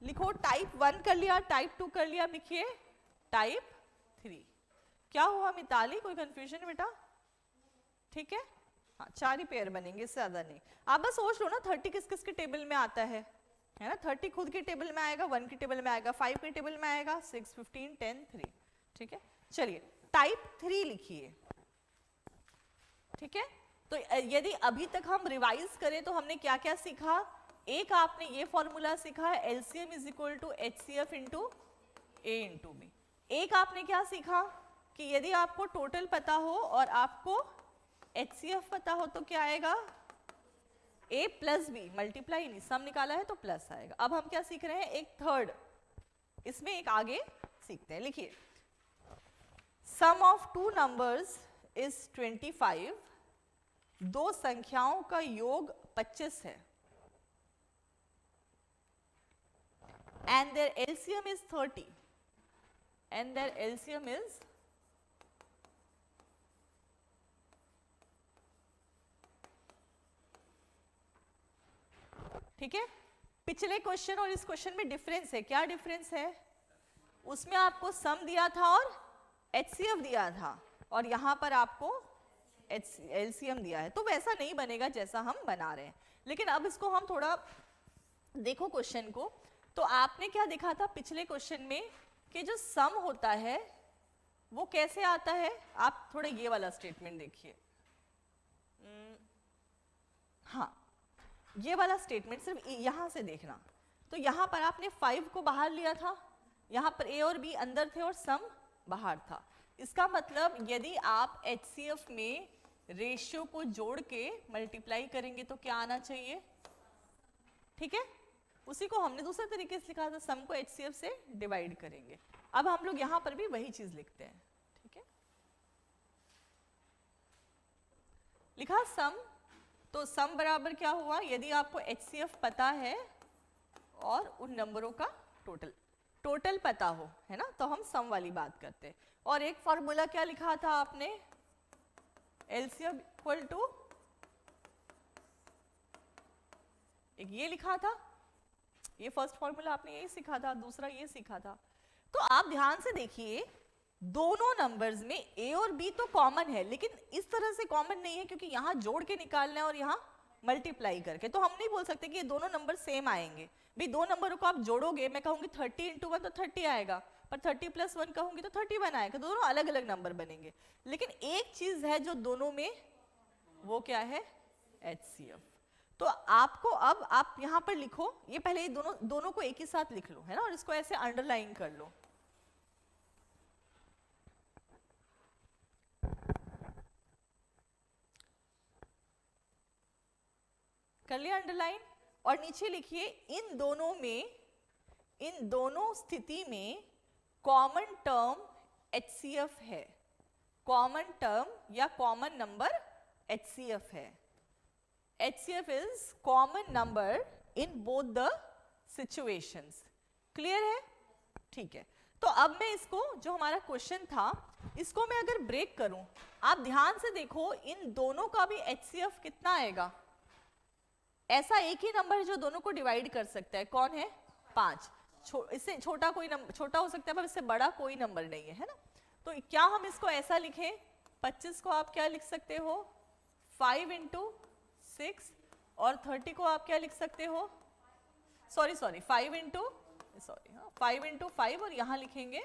[SPEAKER 2] लिखो, टाइप 1 कर लिया, टाइप 2 कर लिया, लिखिए टाइप 3। क्या हुआ मिताली, कोई कंफ्यूजन है बेटा, ठीक है। हाँ 4 ही पेयर बनेंगे, इससे ज्यादा नहीं। आप बस सोच लो ना 30 किस किस के टेबल में आता है ना। 30 खुद के टेबल में आएगा, 1 के टेबल में आएगा, 5 के टेबल में आएगा, 6 15 10 3, ठीक है। चलिए टाइप 3 लिखिए, ठीक है। तो यदि अभी तक हम रिवाइज करें तो हमने क्या क्या सीखा। एक आपने ये फॉर्मूला सीखा है, LCM is equal to HCF into A into B. एक आपने क्या सीखा कि यदि आपको टोटल पता हो और आपको एचसीएफ पता हो तो क्या आएगा, ए प्लस बी, मल्टीप्लाई नहीं, सम निकाला है तो प्लस आएगा। अब हम क्या सीख रहे हैं, एक थर्ड, इसमें एक आगे सीखते हैं। लिखिए, सम ऑफ टू नंबर्स इज 25, दो संख्याओं का योग 25 है, and their LCM is 30, and their LCM is ठीक है। पिछले क्वेश्चन और इस क्वेश्चन में डिफरेंस है, क्या डिफरेंस है, उसमें आपको सम दिया था और एचसीएफ दिया था, और यहां पर आपको एलसीएम दिया है। तो वैसा नहीं बनेगा जैसा हम बना रहे हैं। लेकिन अब इसको हम थोड़ा देखो क्वेश्चन को, तो आपने क्या देखा था पिछले क्वेश्चन में कि जो सम होता है वो कैसे आता है। आप थोड़ा ये वाला स्टेटमेंट देखिए, हाँ ये वाला स्टेटमेंट सिर्फ यहां से देखना। तो यहां पर आपने 5 को बाहर लिया था, यहां पर ए और बी अंदर थे और सम बाहर था। इसका मतलब यदि आप एचसीएफ में रेशियो को जोड़ के मल्टीप्लाई करेंगे तो क्या आना चाहिए, ठीक है। उसी को हमने दूसरे तरीके से लिखा था, सम को एचसीएफ से डिवाइड करेंगे। अब हम लोग यहां पर भी वही चीज लिखते हैं, ठीक है। लिखा सम, तो सम बराबर क्या हुआ, यदि आपको एचसीएफ पता है और उन नंबरों का टोटल पता हो, है ना, तो हम सम वाली बात करते हैं। और एक फॉर्मूला क्या लिखा था आपने, एलसीएम इक्वल टू, एक ये लिखा था, ये फर्स्ट फॉर्मूला आपने यही सीखा था, दूसरा ये सीखा था। तो आप ध्यान से देखिए, दोनों नंबर्स में ए और बी तो कॉमन है, लेकिन इस तरह से कॉमन नहीं है क्योंकि यहां जोड़ के निकालना है और यहां मल्टीप्लाई करके। तो हम नहीं बोल सकते कि ये दोनों नंबर सेम आएंगे। भी दो नंबरों को आप जोड़ोगे, मैं कहूंगी 30 इंटू 1 तो 30 आएगा, पर 30 प्लस 1 कहूंगी तो 31 आएगा, तो दोनों अलग अलग नंबर बनेंगे। लेकिन एक चीज है जो दोनों में, वो क्या है, एचसीएफ। तो आपको अब आप यहां पर लिखो, ये पहले ये दोनों को एक ही साथ लिख लो, है ना, और इसको ऐसे अंडरलाइन कर लो। कर लिया अंडरलाइन, और नीचे लिखिए, इन दोनों स्थिति में कॉमन टर्म एचसीएफ है, कॉमन टर्म या कॉमन नंबर एचसीएफ है। HCF is common number in both the situations. Clear है, ठीक है। तो अब मैं इसको, जो हमारा क्वेश्चन था, इसको मैं अगर ब्रेक करूं, आप ध्यान से देखो, इन दोनों का भी HCF कितना आएगा। ऐसा एक ही नंबर है जो दोनों को डिवाइड कर सकता है, कौन है, 5। इससे छोटा कोई नंबर, छोटा हो सकता है पर इससे बड़ा कोई नंबर नहीं है, है ना। तो क्या हम इसको ऐसा लिखें, 25 को आप क्या लिख सकते हो, 5 इंटू 6 और 30 को आप क्या लिख सकते हो, सॉरी 5 इंटू 5 और यहाँ लिखेंगे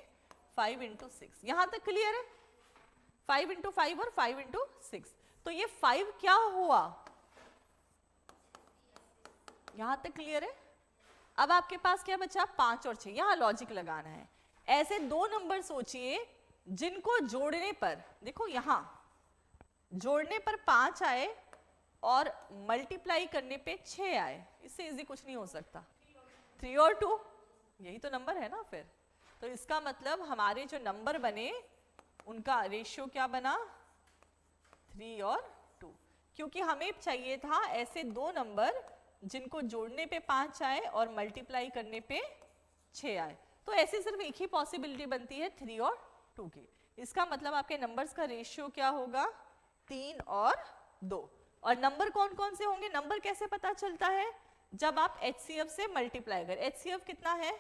[SPEAKER 2] 5 इंटू 6। यहाँ तक क्लियर है? 5 इंटू 5 और 5 इंटू 6। तो ये 5 क्या हुआ, यहां तक क्लियर है? अब आपके पास क्या बचा, 5 और 6। यहां लॉजिक लगाना है। ऐसे दो नंबर सोचिए जिनको जोड़ने पर, देखो यहां जोड़ने पर 5 आए और मल्टीप्लाई करने पे 6 आए। इससे इजी कुछ नहीं हो सकता। 3 और 2 यही तो नंबर है ना फिर। तो इसका मतलब हमारे जो नंबर बने उनका रेशियो क्या बना, 3 और 2। क्योंकि हमें चाहिए था ऐसे दो नंबर जिनको जोड़ने पे 5 आए और मल्टीप्लाई करने पे 6 आए। तो ऐसे सिर्फ एक ही पॉसिबिलिटी बनती है 3 और 2 की। इसका मतलब आपके नंबर्स का रेशियो क्या होगा, 3 और 2। और नंबर कौन कौन से होंगे, नंबर कैसे पता चलता है, जब आप HCF से मल्टीप्लाई करें। HCF कितना है,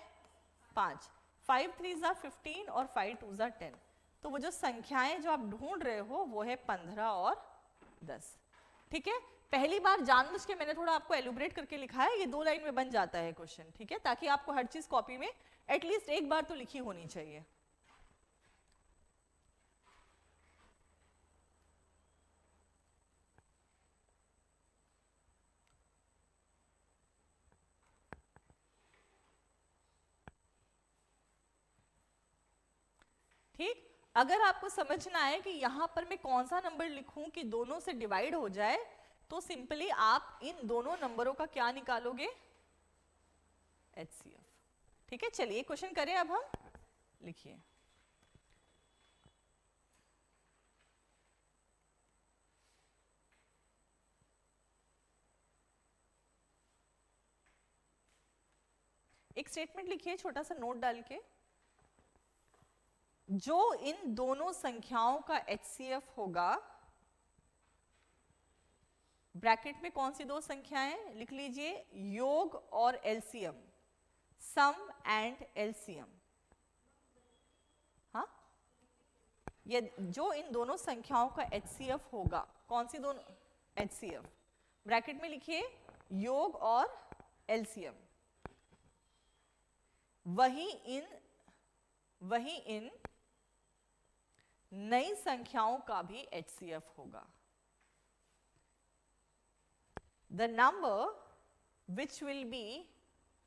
[SPEAKER 2] 5। 5 3 जा 15 और 5 2 जा 10। तो वो जो संख्याएं जो आप ढूंढ रहे हो वो है 15 और 10। ठीक है, पहली बार जानबूझ के मैंने थोड़ा आपको एलुब्रेट करके लिखा है, ये 2 लाइन में बन जाता है क्वेश्चन। ठीक है, ताकि आपको हर चीज कॉपी में एटलीस्ट एक बार तो लिखी होनी चाहिए। ठीक, अगर आपको समझना है कि यहां पर मैं कौन सा नंबर लिखूं कि दोनों से डिवाइड हो जाए, तो सिंपली आप इन दोनों नंबरों का क्या निकालोगे, HCF। ठीक है, चलिए क्वेश्चन करें अब हम। लिखिए, एक स्टेटमेंट लिखिए छोटा सा नोट डाल के, जो इन दोनों संख्याओं का HCF होगा, ब्रैकेट में कौन सी दो संख्याएं लिख लीजिए, योग और LCM, सम एंड LCM। हाँ, ये जो इन दोनों संख्याओं का HCF होगा, कौन सी दोनों HCF, ब्रैकेट में लिखिए योग और LCM। वही इन नई संख्याओं का भी HCF होगा। The number which will be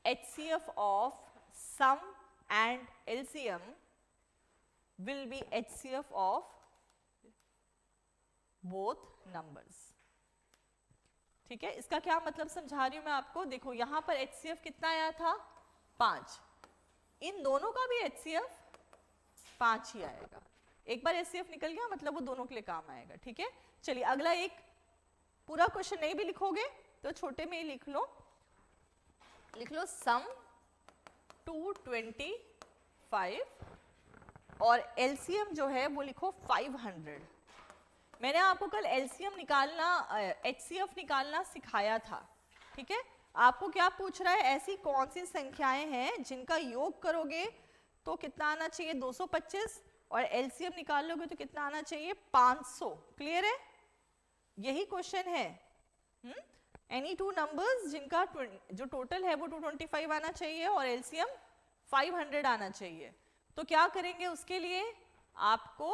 [SPEAKER 2] HCF of sum and LCM will be HCF of both numbers। ठीक है, इसका क्या मतलब समझा रही हूं मैं आपको। देखो यहां पर HCF कितना आया था, 5। इन दोनों का भी HCF 5 ही आएगा। एक बार HCF निकल गया मतलब वो दोनों के लिए काम आएगा। ठीक है, चलिए अगला एक, पूरा क्वेश्चन नहीं भी लिखोगे तो छोटे में लिख लो सम 225 और LCM जो है वो लिखो 500। मैंने आपको कल LCM निकालना, HCF निकालना सिखाया था। ठीक है, आपको क्या पूछ रहा है, ऐसी कौन सी संख्याएं हैं जिनका योग करोगे तो कितना आना चाहिए, 225, और LCM निकाल लोगे तो कितना आना चाहिए, 500। क्लियर है, यही क्वेश्चन है। एनी टू नंबर्स जिनका जो टोटल है वो 225 आना चाहिए और LCM 500 आना चाहिए। तो क्या करेंगे उसके लिए, आपको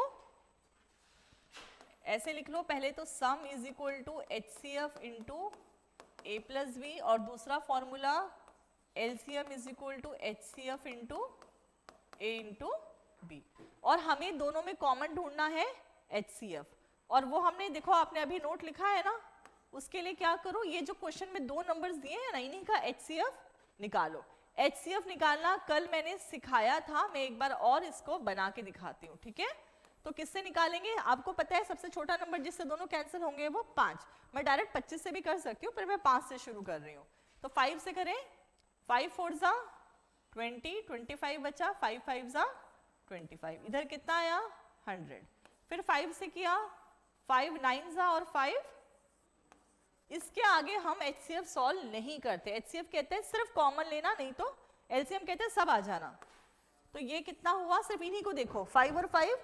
[SPEAKER 2] ऐसे लिख लो, पहले तो sum is equal to HCF into A plus B, और दूसरा formula LCM is equal to HCF into A into B, और हमें दोनों में कॉमन ढूंढना है HCF। और वो हमने, देखो आपने अभी नोट लिखा है ना, उसके लिए क्या करो, ये जो क्वेश्चन में दो नंबर्स दिए हैं ना, इन्हीं का HCF निकालो। HCF निकालना कल मैंने सिखाया था, मैं एक बार और इसको बना के दिखाती हूँ। ठीक है, तो किससे निकालेंगे, आपको पता है सबसे छोटा नंबर जिससे दोनों कैंसिल होंगे वो 5। मैं डायरेक्ट 25 से भी कर सकती हूँ, पर मैं 5 से शुरू कर रही हूँ। तो 5 से करें, 5 4 जा 20, 25 बचा, 5 5 जा 25, इधर कितना आया 100। फिर 5 से किया, 5 9 जा और 5, इसके आगे हम HCF सॉल्व नहीं करते। HCF कहते हैं सिर्फ कॉमन लेना, नहीं तो LCM कहते हैं सब आ जाना। तो ये कितना हुआ, सिर्फ इन्हीं को देखो, 5 और 5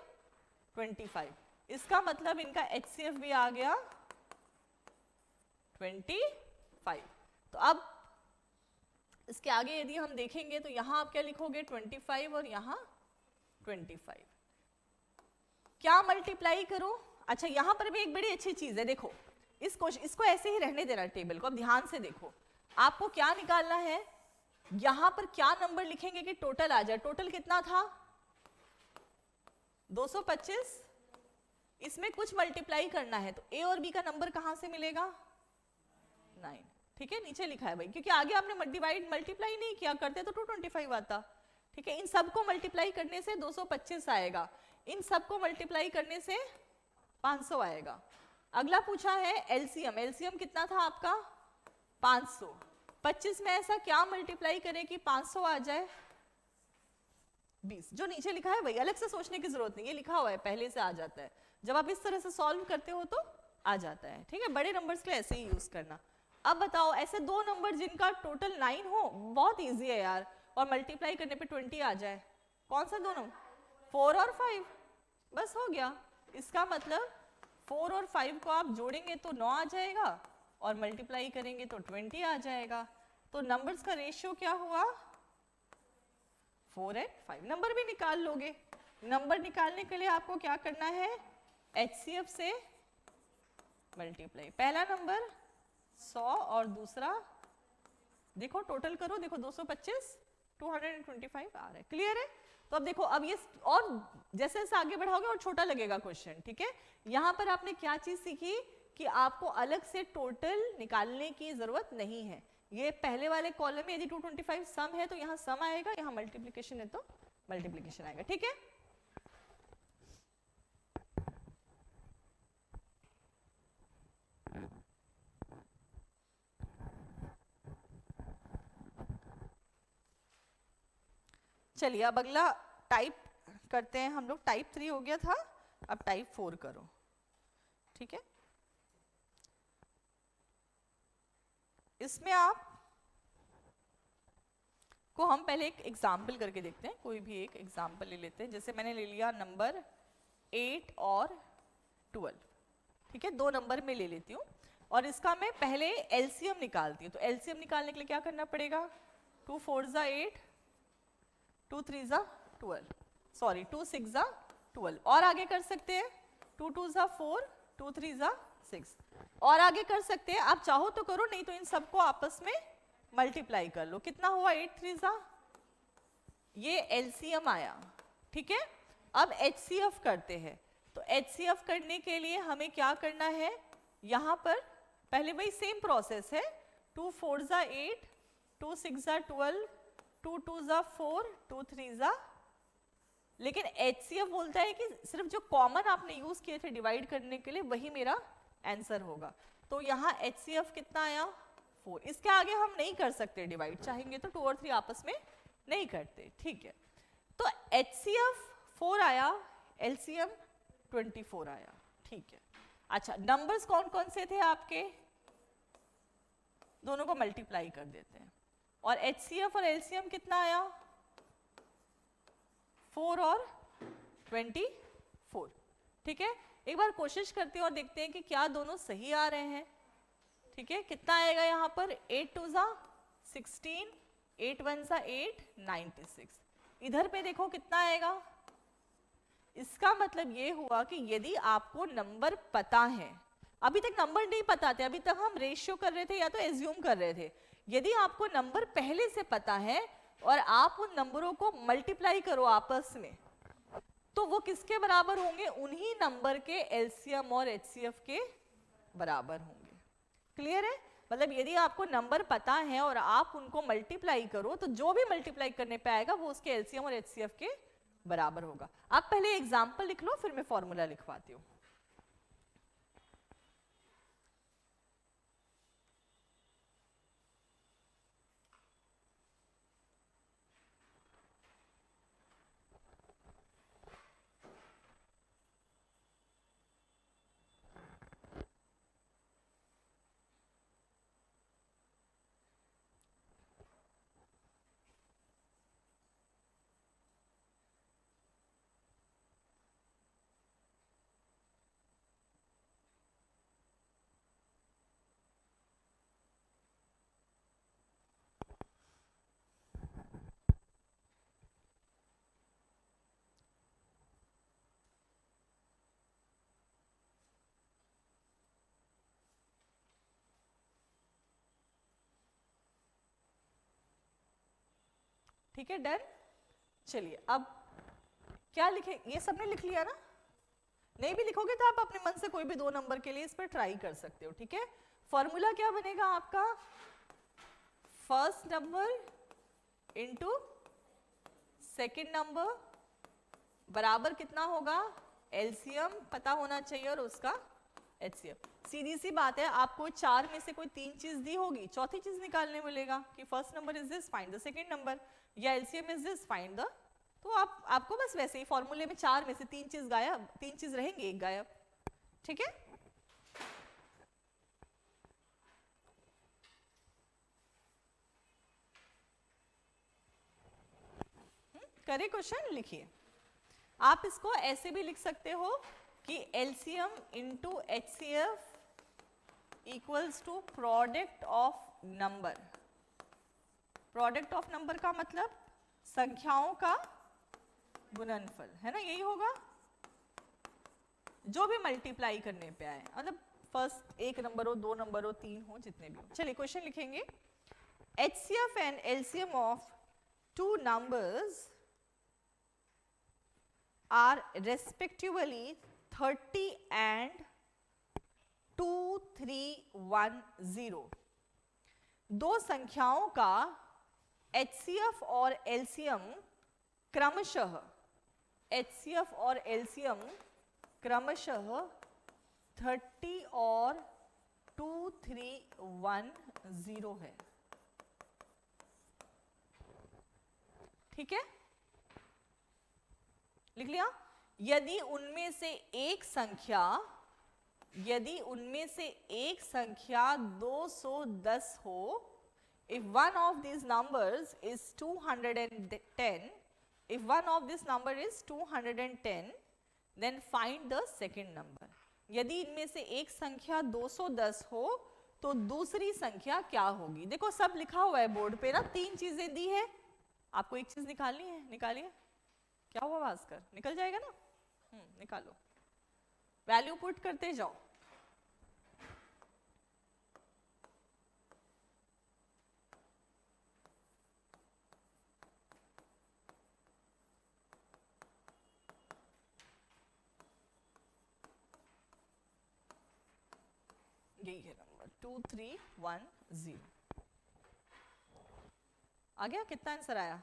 [SPEAKER 2] 25, इसका मतलब इनका HCF भी आ गया 25। 5। तो अब इसके आगे यदि हम देखेंगे तो यहाँ आप क्या लिखोगे 25 और यहाँ 25। क्या मल्टीप्लाई करो? अच्छा यहाँ पर भी एक बड़ी अच्छी चीज है, देखो इसको ऐसे ही रहने देना टेबल को। अब ध्यान से देखो, आपको क्या निकालना है, यहां पर क्या नंबर लिखेंगे कि टोटल आ जाए। टोटल कितना था 225, इसमें कुछ मल्टीप्लाई करना है, तो ए और बी का नंबर कहां से मिलेगा 9। ठीक है, नीचे लिखा है भाई, क्योंकि आगे आपने डिवाइड मल्टीप्लाई नहीं किया, करते तो 225 आता। ठीक है, इन सबको मल्टीप्लाई करने से 225 आएगा, इन सबको मल्टीप्लाई करने से 500 आएगा। अगला पूछा है एलसीएम, एलसीएम कितना था आपका 500। 25 में ऐसा क्या मल्टीप्लाई करें कि 500 आ जाए 20। जो नीचे लिखा है वही, अलग से सोचने की जरूरत नहीं, ये लिखा हुआ है पहले से आ जाता है। जब आप इस तरह से सॉल्व करते हो तो आ जाता है। ठीक है, बड़े नंबर्स के लिए ऐसे ही यूज करना। अब बताओ ऐसे दो नंबर जिनका टोटल 9 हो, बहुत इजी है यार, और मल्टीप्लाई करने पे 20 आ जाए, कौन सा दोनों 4 और 5, बस हो गया। इसका मतलब 4 और 5 को आप जोड़ेंगे तो 9 आ जाएगा और मल्टीप्लाई करेंगे तो 20 आ जाएगा। तो नंबर्स का रेशियो क्या हुआ 4 and 5। नंबर भी निकाल लोगे। नंबर निकालने के लिए आपको क्या करना है, HCF से मल्टीप्लाई। पहला नंबर 100 और दूसरा देखो टोटल करो, देखो 225 225 आ रहा है। क्लियर है? तो अब देखो, अब ये और जैसे जैसे आगे बढ़ाओगे और छोटा लगेगा क्वेश्चन। ठीक है, यहां पर आपने क्या चीज सीखी कि आपको अलग से टोटल निकालने की जरूरत नहीं है। ये पहले वाले कॉलम में यदि 225 सम है तो यहाँ सम आएगा, यहाँ मल्टीप्लिकेशन है तो मल्टीप्लिकेशन आएगा। ठीक है, चलिए अब अगला टाइप करते हैं हम लोग। टाइप 3 हो गया था, अब टाइप 4 करो। ठीक है, इसमें आप को हम पहले एक एग्जाम्पल करके देखते हैं। कोई भी एक एग्जाम्पल ले लेते हैं, जैसे मैंने ले लिया नंबर 8 और 12। ठीक है, दो नंबर में ले लेती हूँ और इसका मैं पहले एलसीएम निकालती हूँ। तो एलसीएम निकालने के लिए क्या करना पड़ेगा, 2 4 जा 8, 2 3 जा 12, सॉरी 2 6 जा 12, और आगे कर सकते हैं 2 2 जा 4, 2 3 जा 6, और आगे कर सकते हैं। आप चाहो तो करो, नहीं तो इन सबको आपस में मल्टीप्लाई कर लो। कितना हुआ 8 3 जा, ये एलसीएम आया। ठीक है, अब एचसीएफ करते हैं। तो एचसीएफ करने के लिए हमें क्या करना है, यहां पर पहले वही सेम प्रोसेस है, 2 4 जा 8, 2 6 जा 12, 2 2 जा 4, 2 3 जा, लेकिन एचसीएफ बोलता है कि सिर्फ जो कॉमन आपने यूज किए थे डिवाइड करने के लिए वही मेरा आंसर होगा। तो यहाँ एचसीएफ कितना आया 4। इसके आगे हम नहीं कर सकते डिवाइड, चाहेंगे तो 2 और 3 आपस में नहीं करते। ठीक है, तो एचसीएफ 4 आया, एलसीएम 24 आया। ठीक है, अच्छा नंबर्स कौन कौन से थे आपके, दोनों को मल्टीप्लाई कर देते हैं। और एचसीएफ और एलसीएम कितना आया 4 और 24। ठीक है, एक बार कोशिश करते हैं और देखते हैं कि क्या दोनों सही आ रहे हैं। ठीक है, कितना आएगा यहाँ पर 8 2 जा 16, 8 1 जा 8, 96। इधर पे देखो कितना आएगा। इसका मतलब ये हुआ कि यदि आपको नंबर पता है, अभी तक नंबर नहीं पता थे, अभी तक हम रेशियो कर रहे थे या तो एज्यूम कर रहे थे। यदि आपको नंबर पहले से पता है और आप उन नंबरों को मल्टीप्लाई करो आपस में, तो वो किसके बराबर होंगे, उन्हीं नंबर के एलसीएम और एचसीएफ के बराबर होंगे। क्लियर है? मतलब यदि आपको नंबर पता है और आप उनको मल्टीप्लाई करो तो जो भी मल्टीप्लाई करने पे आएगा वो उसके एलसीएम और एचसीएफ के बराबर होगा। आप पहले एग्जाम्पल लिख लो, फिर मैं फॉर्मूला लिखवाती हूँ। ठीक है, डन। चलिए अब क्या लिखे, ये सबने लिख लिया ना? नहीं भी लिखोगे तो आप अपने मन से कोई भी 2 नंबर के लिए इस पर ट्राई कर सकते हो, ठीक है। फॉर्मूला क्या बनेगा आपका? First number into second number बराबर कितना होगा? एलसीएम पता होना चाहिए और उसका एचसीएफ। सीधी सी बात है, आपको 4 में से कोई 3 चीज दी होगी, चौथी चीज निकालने मिलेगा कि first number is this, find the second number, या LCM is this, find the. तो आपको बस वैसे ही फॉर्मूले में 4 में से 3 चीज गायब, 3 चीज रहेंगी, 1 गायब, ठीक है। करे क्वेश्चन, लिखिए। आप इसको ऐसे भी लिख सकते हो कि LCM into HCF equals to product of number. Product of number का मतलब संख्याओं का गुणनफल, है ना, यही होगा जो भी मल्टीप्लाई करने पे आए, मतलब फर्स्ट 1 नंबर हो, 2 नंबर हो, 3 हो, जितने भी हो। चलिए क्वेश्चन लिखेंगे। HCF and LCM of 2 numbers are respectively 30 and 2310। दो संख्याओं का HCF और LCM क्रमशः और LCM क्रमशः 30 और 2310 है, ठीक है, लिख लिया। यदि उनमें से एक संख्या 210 हो, if one of these numbers is 210, then find the second number। यदि इनमें से एक संख्या 210 हो तो दूसरी संख्या क्या होगी? देखो सब लिखा हुआ है बोर्ड पे ना, 3 चीजें दी है, आपको एक चीज निकालनी है, निकालिए। क्या हुआ भास्कर, निकल जाएगा ना? निकालो, वैल्यू पुट करते जाओ। यही है नंबर 2310। आ गया? कितना आंसर आया?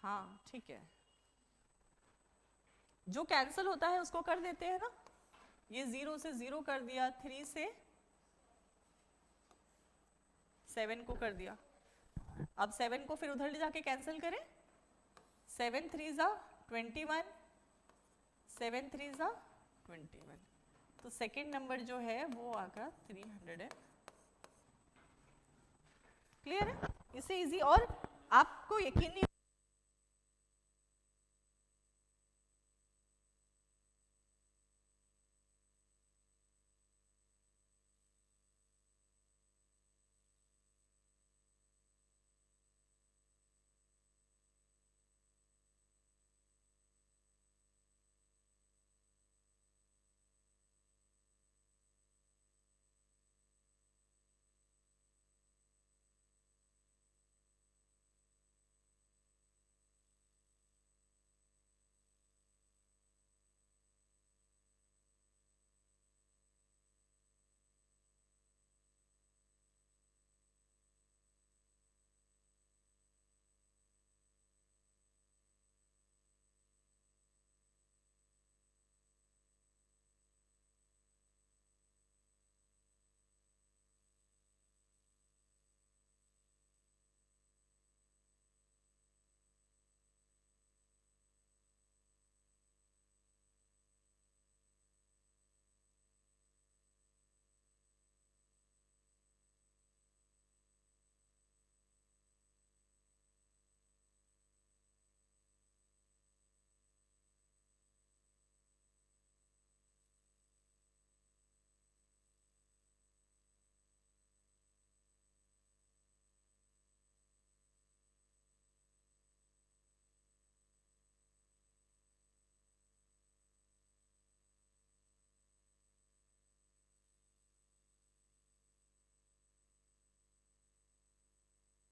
[SPEAKER 2] हाँ ठीक है, जो कैंसिल होता है उसको कर देते हैं ना, ये 0 से 0 कर दिया, 3 से 7 को कर दिया। अब 7 को फिर उधर ले जाके कैंसिल करें, 7 3 जा 21, 7 3 जा 21, तो सेकेंड नंबर जो है वो आकर 300 है। क्लियर है? इससे इजी, और आपको यकीन नहीं